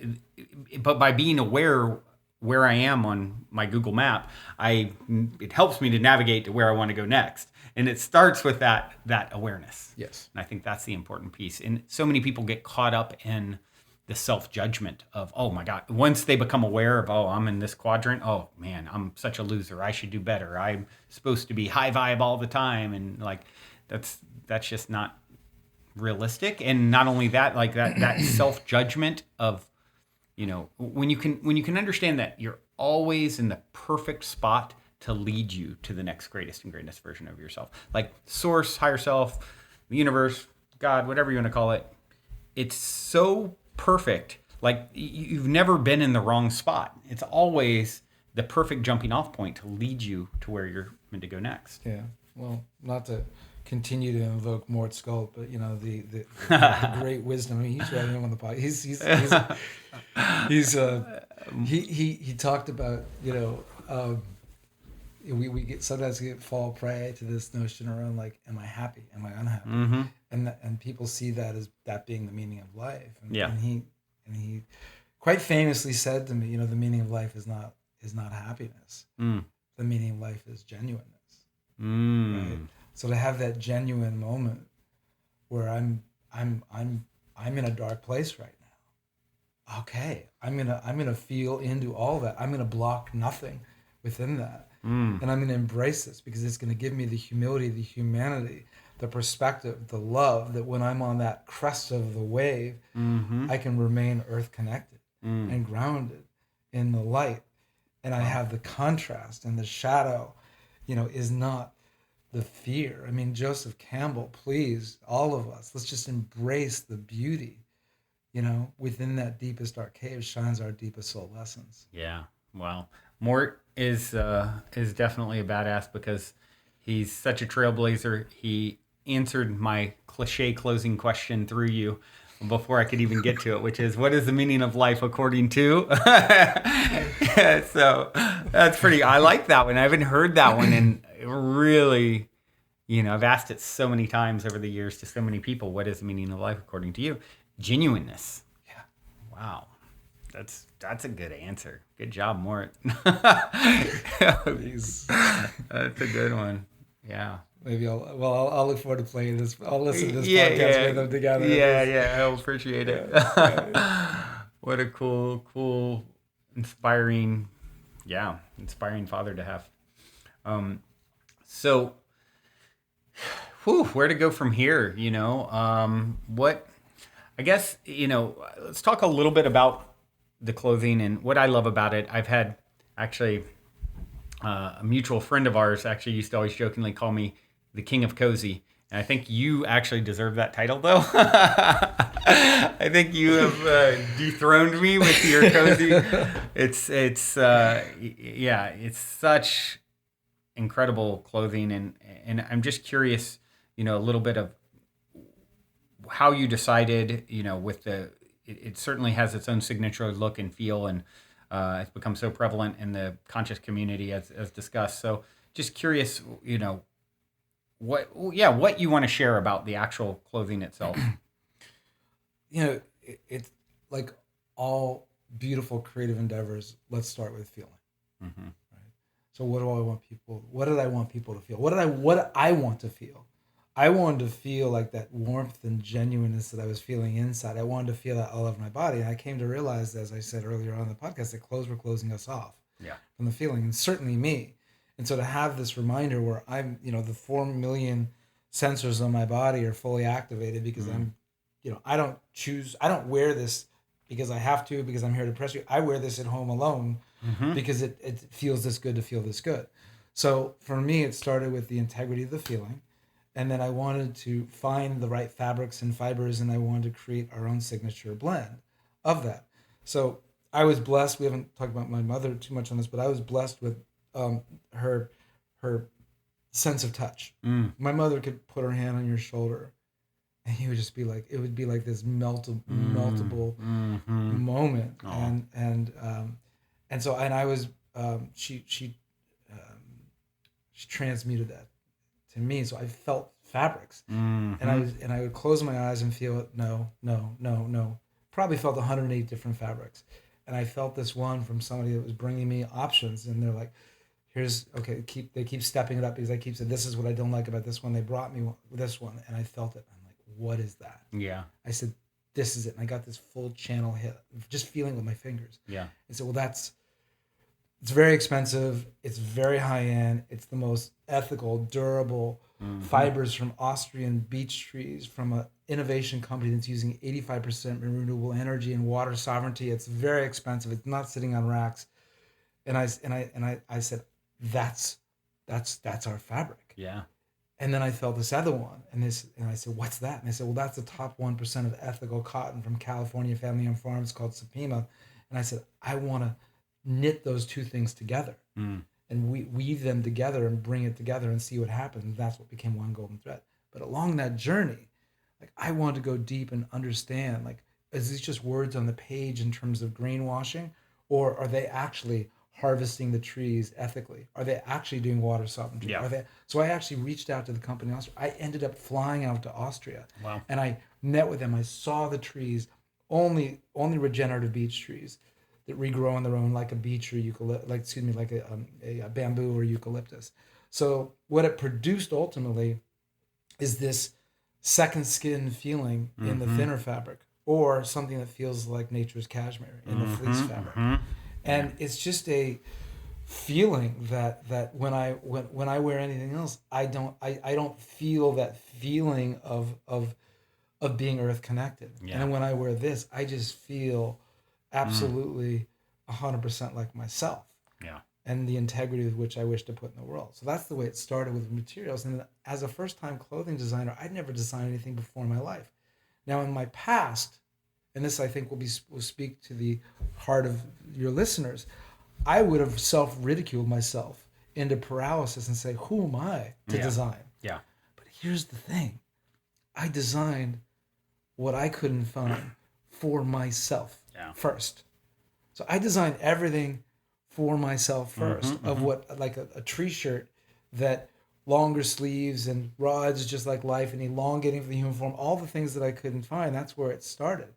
But by being aware where I am on my Google map, it helps me to navigate to where I want to go next. And it starts with that awareness. Yes. And I think that's the important piece. And so many people get caught up in the self-judgment of, oh my God, once they become aware of, oh, I'm in this quadrant, oh man, I'm such a loser, I should do better, I'm supposed to be high vibe all the time, and like that's just not realistic. And not only that, like that self-judgment of, when you can understand that you're always in the perfect spot to lead you to the next greatest and greatest version of yourself, like source, higher self, the universe, God, whatever you want to call it, it's so perfect. Like you've never been in the wrong spot. It's always the perfect jumping off point to lead you to where you're meant to go next. Yeah. Well, not to continue to invoke Mort Scult, but the great wisdom. I mean, he's writing him on the podcast. He talked about we sometimes fall prey to this notion around like, am I happy? Am I unhappy? Mm-hmm. And people see that as that being the meaning of life. And he quite famously said to me, the meaning of life is not happiness. Mm. The meaning of life is genuineness. Mm. Right? So to have that genuine moment where I'm in a dark place right now. Okay, I'm gonna feel into all that. I'm gonna block nothing within that. And I'm going to embrace this because it's going to give me the humility, the humanity, the perspective, the love that when I'm on that crest of the wave, I can remain earth connected and grounded in the light. And I have the contrast, and the shadow, is not the fear. I mean, Joseph Campbell, please, all of us, let's just embrace the beauty, within that deepest dark cave shines our deepest soul lessons. Yeah. Wow. Mort is definitely a badass because he's such a trailblazer. He answered my cliche closing question through you before I could even get to it, which is, what is the meaning of life according to? So that's I like that one. I haven't heard that one, and really, I've asked it so many times over the years to so many people, what is the meaning of life according to you? Genuineness. Yeah. Wow. That's a good answer. Good job, Mort. Please. That's a good one. Yeah. Maybe I'll look forward to playing this. I'll listen to this podcast with them together. Yeah. I'll appreciate it. What a cool, inspiring father to have. So, where to go from here? What? I guess let's talk a little bit about the clothing and what I love about it. I've had actually a mutual friend of ours actually used to always jokingly call me the King of Cozy. And I think you actually deserve that title, though. I think you have dethroned me with your cozy. It's such incredible clothing, and I'm just curious, a little bit of how you decided, with it certainly has its own signature look and feel, and It's become so prevalent in the conscious community as discussed. So just curious, what you want to share about the actual clothing itself. It's like all beautiful creative endeavors. Let's start with feeling. Mm-hmm. Right. So what do I want people? What did I want people to feel? What I want to feel? I wanted to feel like that warmth and genuineness that I was feeling inside. I wanted to feel that all over my body. And I came to realize, as I said earlier on in the podcast, that clothes were closing us off Yeah. from the feeling, and certainly me. And so to have this reminder where I'm, the 4 million sensors on my body are fully activated because I'm, I don't wear this because I have to, because I'm here to impress you. I wear this at home alone because it feels this good to feel this good. So for me, it started with the integrity of the feeling. And then I wanted to find the right fabrics and fibers, and I wanted to create our own signature blend of that. So I was blessed. We haven't talked about my mother too much on this, but I was blessed with her sense of touch. My mother could put her hand on your shoulder, and he would just be like, it would be like this meltable moment. Aw. And I was she transmuted that to me, so I felt fabrics, and I would close my eyes and feel it. No, no, no, no. Probably felt 108 different fabrics, and I felt this one from somebody that was bringing me options, and they're like, "Here's okay." They keep stepping it up because I keep saying, "This is what I don't like about this one." They brought me this one, and I felt it. I'm like, "What is that?" Yeah. I said, "This is it," and I got this full channel hit, just feeling with my fingers. Yeah. I said, "Well, it's very expensive. It's very high end. It's the most ethical, durable fibers from Austrian beech trees from an innovation company that's using 85% renewable energy and water sovereignty. It's very expensive. It's not sitting on racks." And I said, that's our fabric. Yeah. And then I felt this other one, and I said, "What's that?" And I said, "Well, that's the top 1% of ethical cotton from California family-owned farms called Supima." And I said, "I want to knit those two things together and we weave them together and bring it together and see what happens." And that's what became One Golden Thread. But along that journey, like, I wanted to go deep and understand, like, is this just words on the page in terms of greenwashing, or are they actually harvesting the trees ethically? Are they actually doing water sovereignty? Yeah. So I actually reached out to the company in Austria. I ended up flying out to Austria. Wow. And I met with them. I saw the trees, only regenerative beech trees that regrow on their own, like a beech or like a bamboo or eucalyptus. So what it produced ultimately is this second skin feeling in the thinner fabric, or something that feels like nature's cashmere in the fleece fabric. And it's just a feeling that when I wear anything else, I don't feel that feeling of being earth connected. Yeah. And when I wear this, I just feel absolutely 100% like myself. Yeah. And the integrity with which I wish to put in the world. So that's the way it started with materials. And as a first-time clothing designer, I'd never designed anything before in my life. Now, in my past, and this I think will speak to the heart of your listeners, I would have self-ridiculed myself into paralysis and say, "Who am I to design?" Yeah. But here's the thing: I designed what I couldn't find for myself first. So I designed everything for myself first, of what, like a tree shirt that longer sleeves and rods just like life and elongating for the human form, all the things that I couldn't find. That's where it started.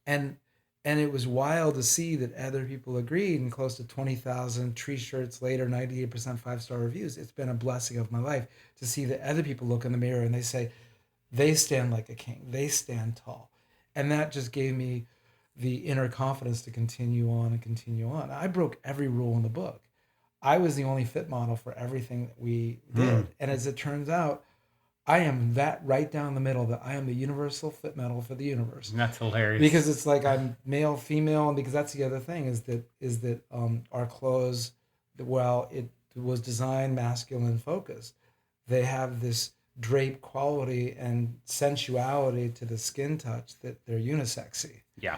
And it was wild to see that other people agreed, and close to 20,000 tree shirts later, 98% 5-star reviews. It's been a blessing of my life to see that other people look in the mirror and they say, they stand like a king, they stand tall. And that just gave me the inner confidence to continue on and continue on. I broke every rule in the book. I was the only fit model for everything that we did. And as it turns out, I am that right down the middle, that I am the universal fit model for the universe. That's hilarious. Because it's like I'm male, female, and because that's the other thing is that our clothes, while it was designed masculine focused, they have this drape quality and sensuality to the skin touch that they're unisexy. Yeah.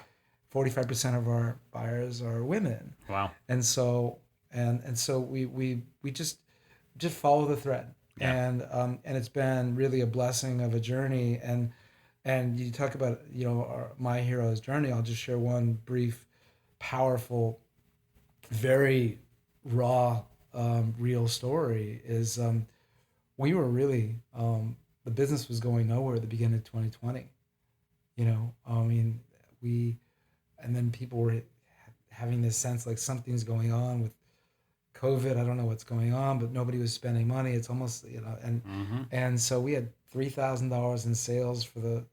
45% of our buyers are women. Wow. And so we just follow the thread. Yeah. And it's been really a blessing of a journey. And you talk about, my hero's journey. I'll just share one brief, powerful very raw, real story is we were really, the business was going nowhere at the beginning of 2020. You know, I mean, we, and then people were having this sense like something's going on with COVID. I don't know what's going on, but nobody was spending money. It's almost, you know, Mm-hmm. and so we had $3,000 in sales for the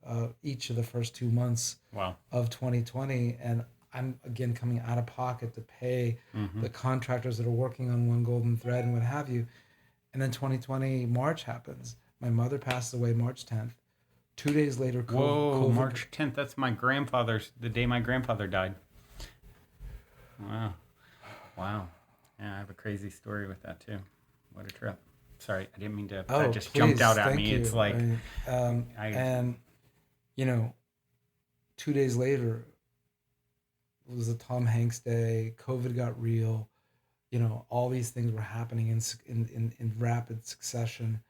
each of the first 2 months Wow. of 2020, and I'm again coming out of pocket to pay Mm-hmm. the contractors that are working on One Golden Thread and what have you. And then 2020 March happens. My mother passed away March 10th. 2 days later, Whoa, COVID. March 10th. That's the day my grandfather died. Wow. Wow. Yeah, I have a crazy story with that too. What a trip. Sorry, I didn't mean to. Oh, That just please, jumped out at thank me. you. It's like, I And you know, 2 days later it was a Tom Hanks day. COVID got real. You know, all these things were happening in rapid succession.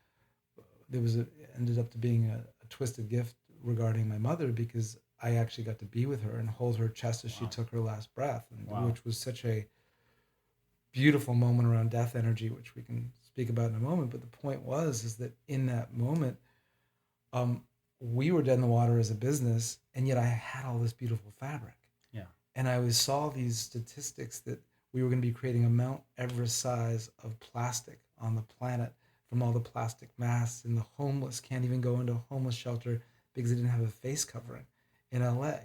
There was ended up to being a twisted gift regarding my mother because I actually got to be with her and hold her chest as she Wow. took her last breath, and Wow. which was such a beautiful moment around death energy, which we can speak about in a moment. But the point was is that in that moment, um, we were dead in the water as a business, and yet I had all this beautiful fabric. Yeah. And I always saw these statistics that we were going to be creating a Mount Everest size of plastic on the planet from all the plastic masks, and the homeless can't even go into a homeless shelter because they didn't have a face covering in LA.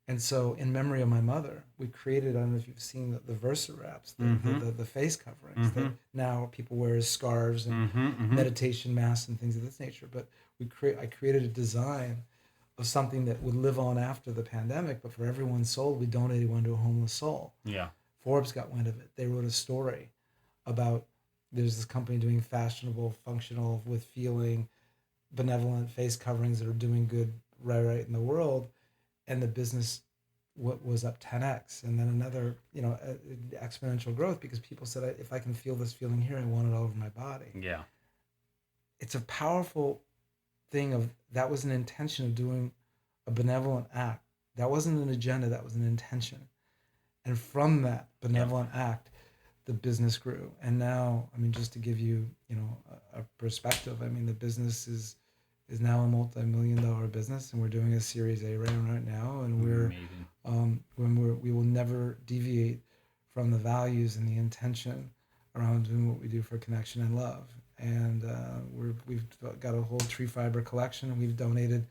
And so, in memory of my mother, we created, I don't know if you've seen the Versa wraps, Mm-hmm. the face coverings Mm-hmm. that now people wear as scarves and Mm-hmm. Mm-hmm. meditation masks and things of this nature. But I created a design of something that would live on after the pandemic, but for every one sold, we donated one to a homeless soul. Yeah. Forbes got wind of it. They wrote a story about there's this company doing fashionable, functional, with feeling, benevolent face coverings that are doing good right in the world, and the business was up 10x, and then another, you know, exponential growth because people said, if I can feel this feeling here, I want it all over my body. Yeah. It's a powerful thing of that was an intention of doing a benevolent act. That wasn't an agenda, that was an intention. And from that benevolent act, the business grew. And now, I mean, just to give you, you know, a perspective, I mean, the business is now a multi-million-dollar business, and we're doing a Series A round right now, and we will never deviate from the values and the intention around doing what we do for connection and love. And we've got a whole tree fiber collection, and we've donated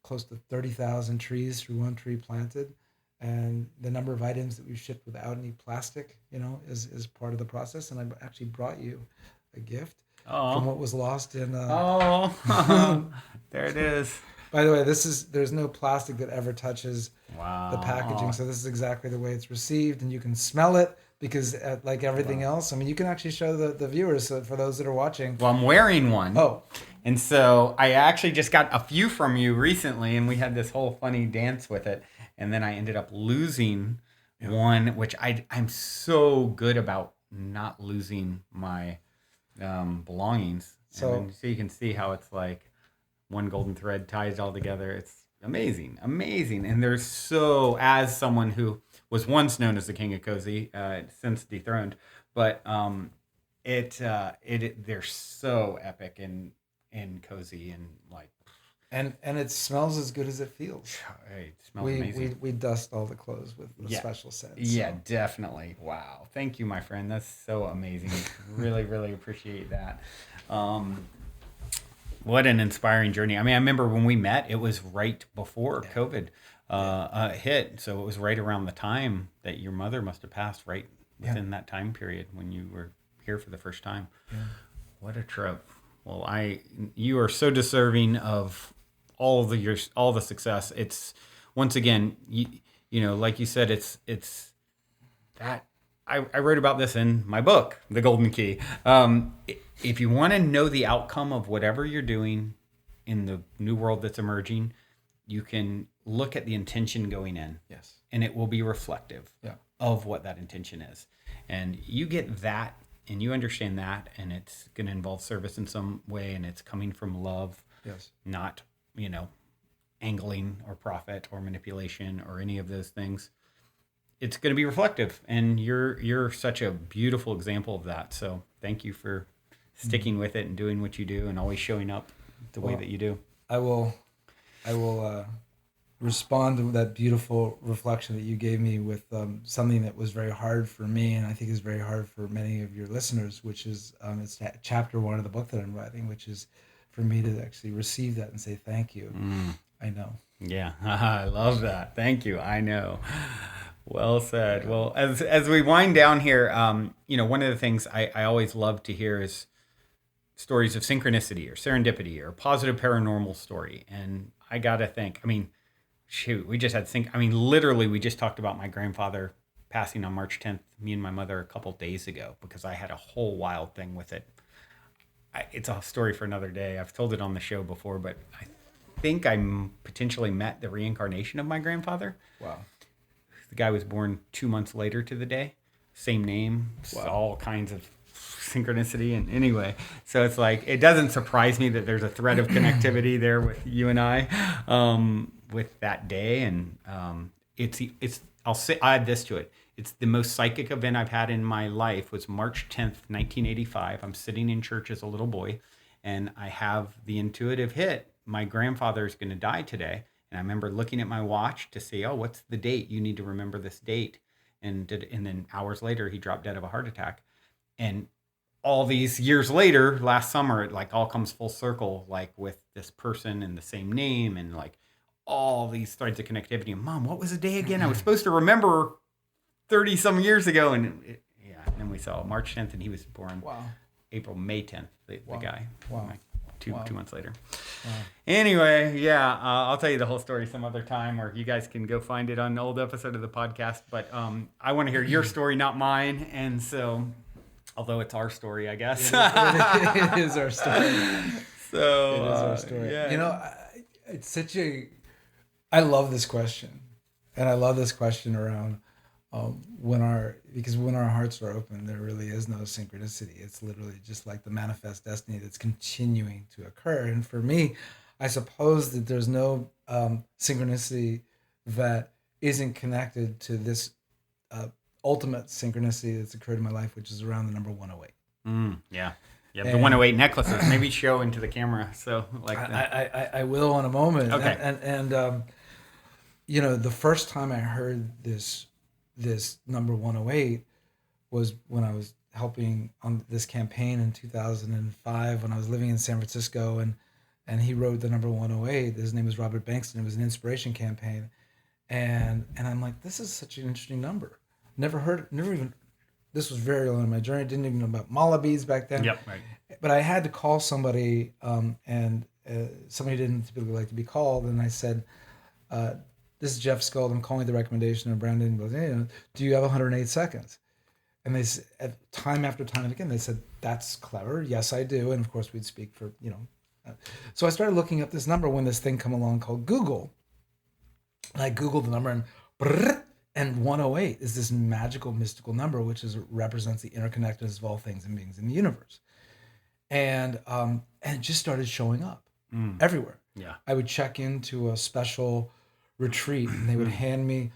close to 30,000 trees through One Tree Planted. And the number of items that we've shipped without any plastic, you know, is part of the process. And I actually brought you a gift from what was lost in. There it is. By the way, there's no plastic that ever touches Wow. the packaging, so this is exactly the way it's received, and you can smell it because, like everything else, I mean, you can actually show the viewers, so for those that are watching. Well, I'm wearing one. Oh, And so I actually just got a few from you recently, and we had this whole funny dance with it. And then I ended up losing one, which I'm so good about not losing my belongings. So You can see how it's like one golden thread ties it all together. It's amazing, amazing. And there's as someone who was once known as the King of Cozy, since dethroned, but they're so epic and cozy and like. and it smells as good as it feels. It smells amazing. We dust all the clothes with a special scent. Yeah, so. definitely. Wow. Thank you, my friend. That's so amazing. Really, really appreciate that. What an inspiring journey. I mean, I remember when we met, it was right before COVID hit. So it was right around the time that your mother must have passed, right within that time period when you were here for the first time. Yeah. What a trip. Well, you are so deserving of all the success. It's, once again, you know, like you said, it's that I wrote about this in my book, The Golden Key. If you want to know the outcome of whatever you're doing in the new world that's emerging, you can look at the intention going in. Yes. And it will be reflective of what that intention is. And you get that and you understand that, and it's going to involve service in some way, and it's coming from love, not, you know, angling or profit or manipulation or any of those things. it's going to be reflective, and you're such a beautiful example of that. So thank you for sticking with it and doing what you do and always showing up the way that you do. I will respond to that beautiful reflection that you gave me with something that was very hard for me, and I think is very hard for many of your listeners, which is it's chapter 1 of the book that I'm writing, which is for me to actually receive that and say thank you. I know. Yeah, I love that. Thank you. I know. Well said. Well, as we wind down here, one of the things I always love to hear is stories of synchronicity or serendipity or a positive paranormal story. And I got to think, shoot, we just had literally we just talked about my grandfather passing on March 10th, me and my mother a couple days ago, because I had a whole wild thing with it. It's a story for another day. I've told it on the show before, but I think I potentially met the reincarnation of my grandfather. Wow. The guy was born 2 months later to the day, same name, all kinds of synchronicity. And anyway, so it's like, it doesn't surprise me that there's a thread of connectivity there with you and I, with that day. And I'll add this to it. It's the most psychic event I've had in my life. Was March 10th, 1985. I'm sitting in church as a little boy, and I have the intuitive hit. My grandfather is going to die today. And I remember looking at my watch to see, what's the date? You need to remember this date. And then hours later, he dropped dead of a heart attack. And all these years later, last summer, it like all comes full circle, like with this person and the same name and like all these threads of connectivity. And Mom, what was the day again? I was supposed to remember 30 some years ago. And then we saw March 10th, and he was born May 10th, the guy. Wow. Two months later. Wow. Anyway, I'll tell you the whole story some other time, or you guys can go find it on an old episode of the podcast. But I want to hear your story, not mine. And so, although it's our story, I guess. It is our story. So it is our story. Yeah. It's such I love this question. And I love this question around because when our hearts are open, there really is no synchronicity. It's literally just like the manifest destiny that's continuing to occur. And for me, I suppose that there's no synchronicity that isn't connected to this ultimate synchronicity that's occurred in my life, which is around the number 108. Yeah. Yeah, the 108 necklaces. Maybe show into the camera. So like I will in a moment. Okay. And the first time I heard this number 108 was when I was helping on this campaign in 2005 when I was living in San Francisco, and he wrote the number 108. His name is Robert Bankston. It was an inspiration campaign. And I'm like, this is such an interesting number. Never even, this was very early in my journey. Didn't even know about mala beads back then. Yep, right. But I had to call somebody, and somebody didn't typically like to be called. And I said, this is Jeff Scult. I'm calling the recommendation of Brandon. Goes, do you have 108 seconds? And they said, time after time and again, they said, that's clever. Yes, I do. And of course, we'd speak for, So I started looking up this number when this thing come along called Google. And I Googled the number, and 108 is this magical, mystical number, which represents the interconnectedness of all things and beings in the universe. And it just started showing up everywhere. Yeah. I would check into a special retreat, and they would hand me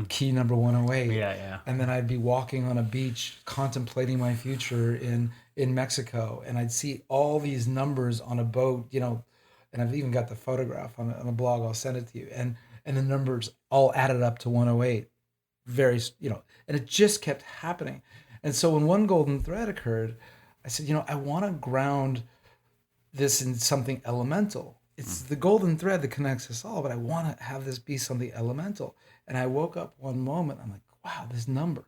key number 108. Yeah. And then I'd be walking on a beach contemplating my future in Mexico, and I'd see all these numbers on a boat, and I've even got the photograph on a blog. I'll send it to you. And the numbers all added up to 108. And it just kept happening. And so when one golden thread occurred, I said, I want to ground this in something elemental. It's the golden thread that connects us all, but I want to have this be something elemental. And I woke up one moment, I'm like, wow, this number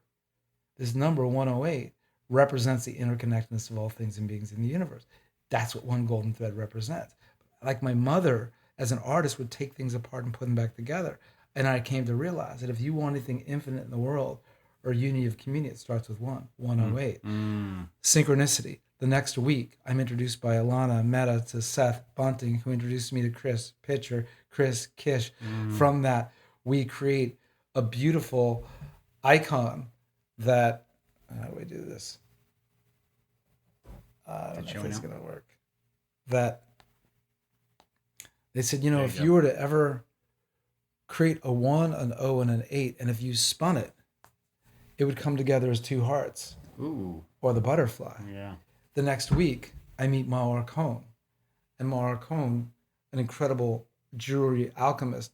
108 represents the interconnectedness of all things and beings in the universe. That's what one golden thread represents. Like my mother, as an artist, would take things apart and put them back together. And I came to realize that if you want anything infinite in the world or unity of community, it starts with 108. Synchronicity. The next week, I'm introduced by Alana Mehta to Seth Bunting, who introduced me to Chris Pitcher, Chris Kish. From that, we create a beautiful icon that, how do we do this? I don't know if it's going to work. That they said, if you were to ever create a 1, an O, and an 8, and if you spun it, it would come together as two hearts Ooh. or the butterfly. Yeah. The next week, I meet Mawar Cohn. And Mawar Cohn, an incredible jewelry alchemist,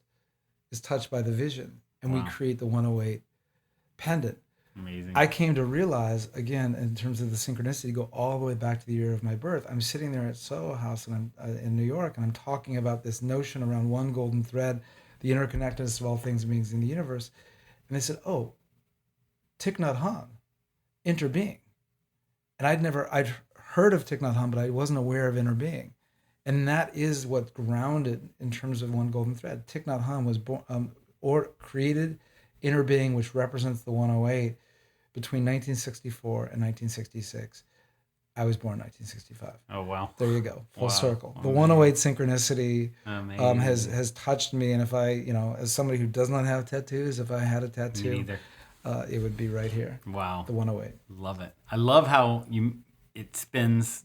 is touched by the vision. And we Wow. create the 108 pendant. Amazing. I came to realize, again, in terms of the synchronicity, go all the way back to the year of my birth. I'm sitting there at Soho House and I'm in New York, and I'm talking about this notion around one golden thread, the interconnectedness of all things beings in the universe. And they said, oh, Thich Nhat Hanh, interbeing. And I'd heard of Thich Nhat Hanh, but I wasn't aware of interbeing. And that is what grounded in terms of one golden thread. Thich Nhat Hanh was born, or created interbeing, which represents the 108, between 1964 and 1966. I was born in 1965. Oh, wow. There you go. Full Wow. circle. The Amazing. 108 synchronicity Amazing. has touched me. And if I, as somebody who does not have tattoos, if I had a Me tattoo, neither. it would be right here. Wow. The 108. Love it. I love how it spins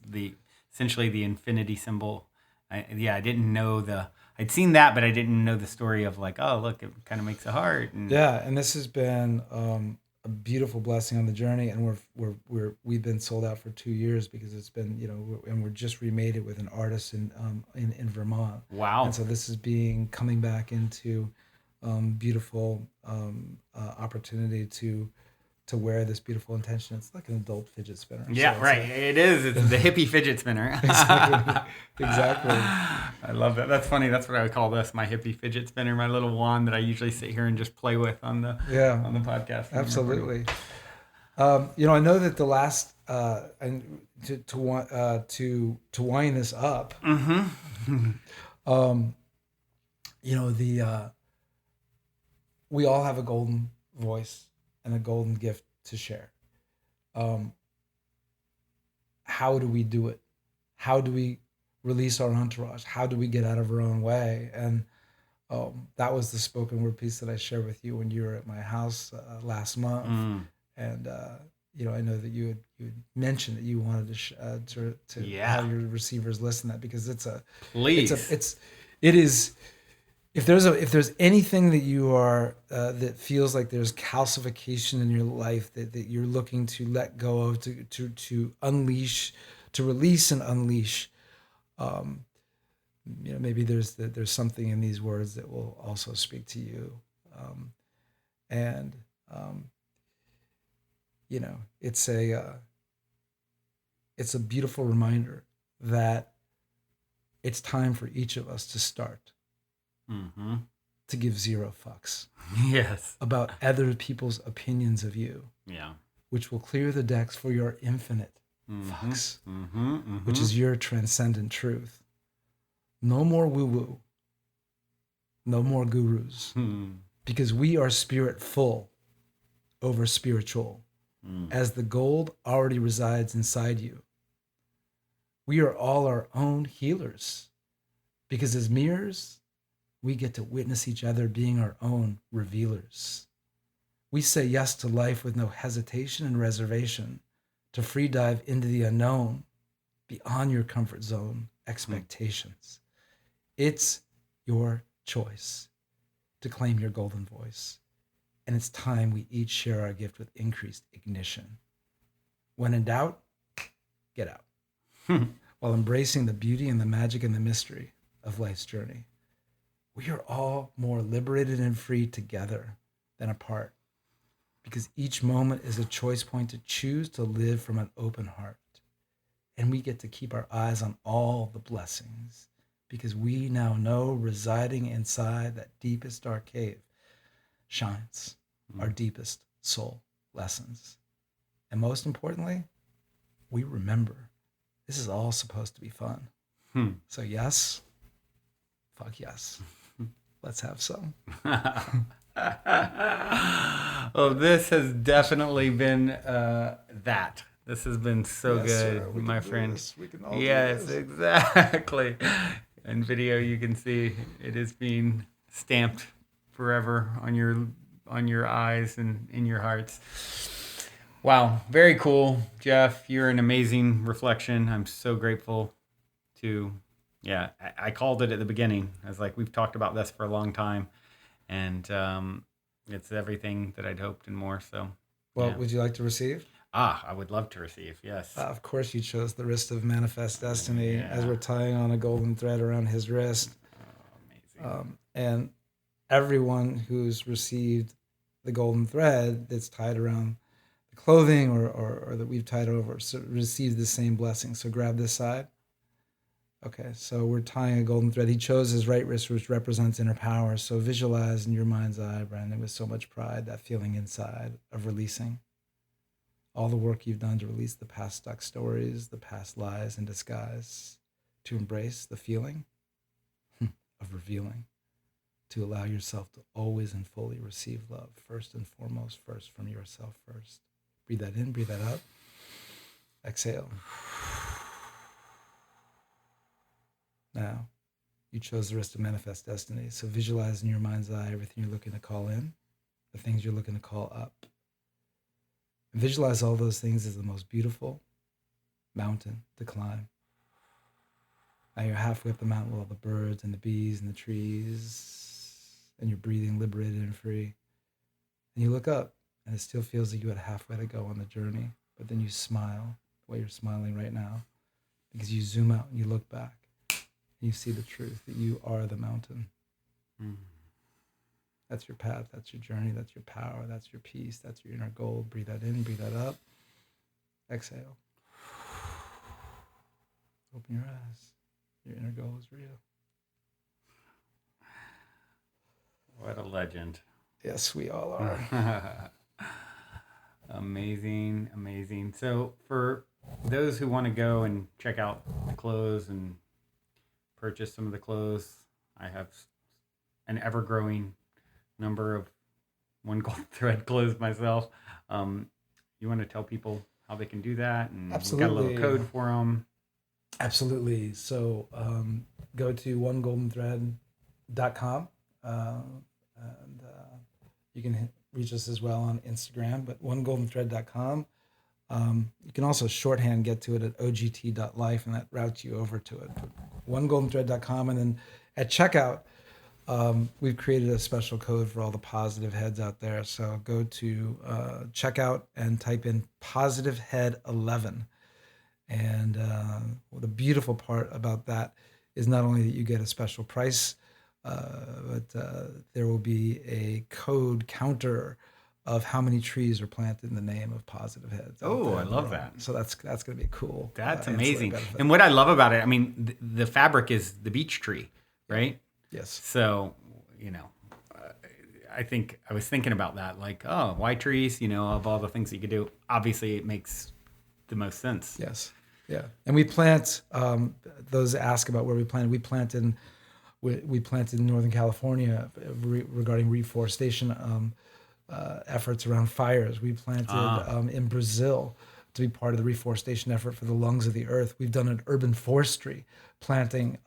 essentially the infinity symbol. I didn't know I'd seen that, but I didn't know the story of like, oh, look, it kind of makes a heart. And Yeah, and this has been a beautiful blessing on the journey, and we've been sold out for 2 years because it's been, and we're just remade it with an artist in Vermont. Wow. And so this is coming back into beautiful opportunity to wear this beautiful intention. It's like an adult fidget spinner. Yeah, So right. It is. It's the hippie fidget spinner. Exactly. I love that. That's funny. That's what I would call this, my hippie fidget spinner, my little wand that I usually sit here and just play with on the podcast. Absolutely. I know that the last and to wind this up. Mm-hmm. We all have a golden voice and a golden gift to share. How do we do it? How do we release our entourage? How do we get out of our own way? And that was the spoken word piece that I shared with you when you were at my house last month. And I know that you had mentioned that you wanted to have your receivers listen to that, because it is. If there's anything that you are that feels like there's calcification in your life that you're looking to let go of, to unleash, to release and unleash, maybe there's something in these words that will also speak to you, it's a beautiful reminder that it's time for each of us to start. Mm-hmm. To give zero fucks. Yes. About other people's opinions of you. Yeah. Which will clear the decks for your infinite fucks. Mm-hmm. Mm-hmm. Which is your transcendent truth. No more woo-woo. No more gurus. Because we are spirit full over spiritual. As the gold already resides inside you. We are all our own healers. Because as mirrors, we get to witness each other being our own revealers. We say yes to life with no hesitation and reservation, to free dive into the unknown, beyond your comfort zone expectations. It's your choice to claim your golden voice. And it's time we each share our gift with increased ignition. When in doubt, get out. While embracing the beauty and the magic and the mystery of life's journey. We are all more liberated and free together than apart, because each moment is a choice point to choose to live from an open heart. And we get to keep our eyes on all the blessings, because we now know residing inside that deepest dark cave shines our deepest soul lessons. And most importantly, we remember this is all supposed to be fun. So yes, fuck yes. Let's have some. Well, this has definitely been that. This has been so good, my friend. We can all do Yes, this. exactly. In video, you can see it is being stamped forever on your eyes and in your hearts. Wow, very cool, Jeff. You're an amazing reflection. I'm so grateful to. Yeah, I called it at the beginning. I was like, we've talked about this for a long time, and it's everything that I'd hoped and more. So Well, Yeah. would you like to receive? I would love to receive. Yes. Of course, you chose the wrist of manifest destiny as Yeah. we're tying on a golden thread around his wrist. Oh, amazing. And everyone who's received the golden thread that's tied around the clothing or that we've tied over receives the same blessing. So grab this side. Okay, so we're tying a golden thread. He chose his right wrist, which represents inner power. So visualize in your mind's eye, Brandon, with so much pride, that feeling inside of releasing all the work you've done to release the past stuck stories, the past lies in disguise, to embrace the feeling of revealing, to allow yourself to always and fully receive love, first and foremost, first from yourself first. Breathe that in, breathe that out. Exhale. Now, you chose the rest of manifest destiny. So visualize in your mind's eye everything you're looking to call in, the things you're looking to call up. And visualize all those things as the most beautiful mountain to climb. Now you're halfway up the mountain with all the birds and the bees and the trees, and you're breathing liberated and free. And you look up, and it still feels like you had halfway to go on the journey, but then you smile the way you're smiling right now, because you zoom out and you look back. You see the truth that you are the mountain. Mm. That's your path. That's your journey. That's your power. That's your peace. That's your inner goal. Breathe that in. Breathe that up. Exhale. Open your eyes. Your inner goal is real. What a legend. Yes, we all are. Amazing, amazing. So for those who want to go and check out the clothes and purchase some of the clothes, I have an ever-growing number of one gold thread clothes myself. You want to tell people how they can do that? And Absolutely. We've got a little code for them. Absolutely. So go to onegoldenthread.com and you can reach us as well on Instagram, but onegoldenthread.com. You can also shorthand get to it at ogt.life, and that routes you over to it. Onegoldenthread.com, and then at checkout, we've created a special code for all the positive heads out there. So go to checkout and type in positive head 11. And the beautiful part about that is not only that you get a special price, but there will be a code counter of how many trees are planted in the name of positive heads. Oh, I love that. So that's going to be cool. That's amazing. And what I love about it, I mean, the fabric is the beech tree, right? Yes. So, I think I was thinking about that, like, oh, why trees? Of all the things that you could do, obviously it makes the most sense. Yes. Yeah. And we plant, those ask about where we planted. We planted in Northern California regarding reforestation efforts around fires. We planted in Brazil to be part of the reforestation effort for the lungs of the earth. We've done an urban forestry planting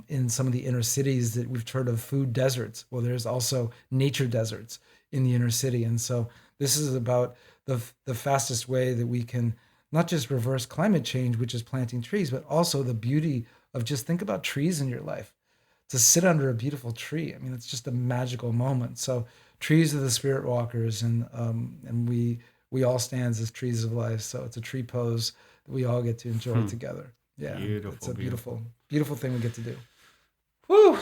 in some of the inner cities that we've heard of food deserts. Well, there's also nature deserts in the inner city. And so this is about the fastest way that we can not just reverse climate change, which is planting trees, but also the beauty of just think about trees in your life. To sit under a beautiful tree, I mean, it's just a magical moment. So trees are the spirit walkers, and we all stand as trees of life. So it's a tree pose that we all get to enjoy together. Yeah, beautiful, it's a beautiful thing we get to do. Woo!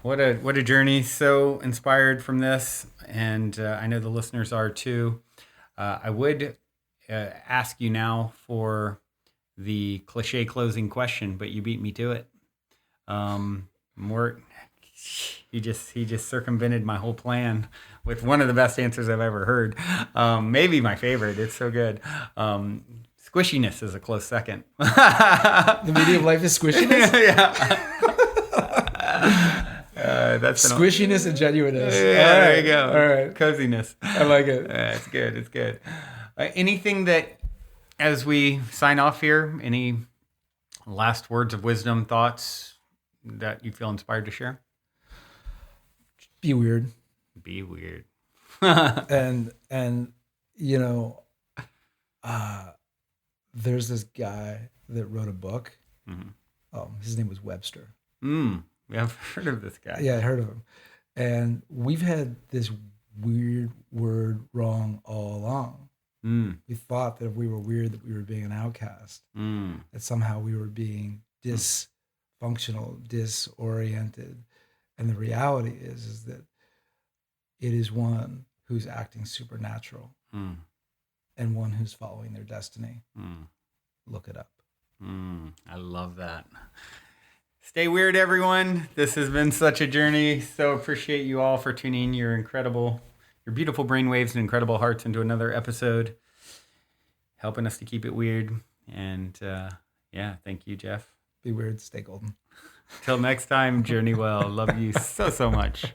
What a journey! So inspired from this, and I know the listeners are too. I would ask you now for the cliche closing question, but you beat me to it. He just circumvented my whole plan with one of the best answers I've ever heard. Maybe my favorite. It's so good. Squishiness is a close second. The meaning of life is squishiness? Yeah. That's squishiness and genuineness. Yeah, All right. there you go. All right. Coziness. I like it. It's good. It's good. Anything that, as we sign off here, any last words of wisdom, thoughts that you feel inspired to share? Be weird. Be weird. and there's this guy that wrote a book. Mm-hmm. His name was Webster. I've heard of this guy. Yeah, I heard of him. And we've had this weird word wrong all along. Mm. We thought that if we were weird, that we were being an outcast, Mm. that somehow we were being dysfunctional, disoriented. And the reality is that it is one who's acting supernatural Mm. and one who's following their destiny. Mm. Look it up. I love that. Stay weird, everyone. This has been such a journey. So appreciate you all for tuning your beautiful brainwaves and incredible hearts into another episode, helping us to keep it weird. And yeah, thank you, Jeff. Be weird, stay golden. Till next time, journey well. Love you so much.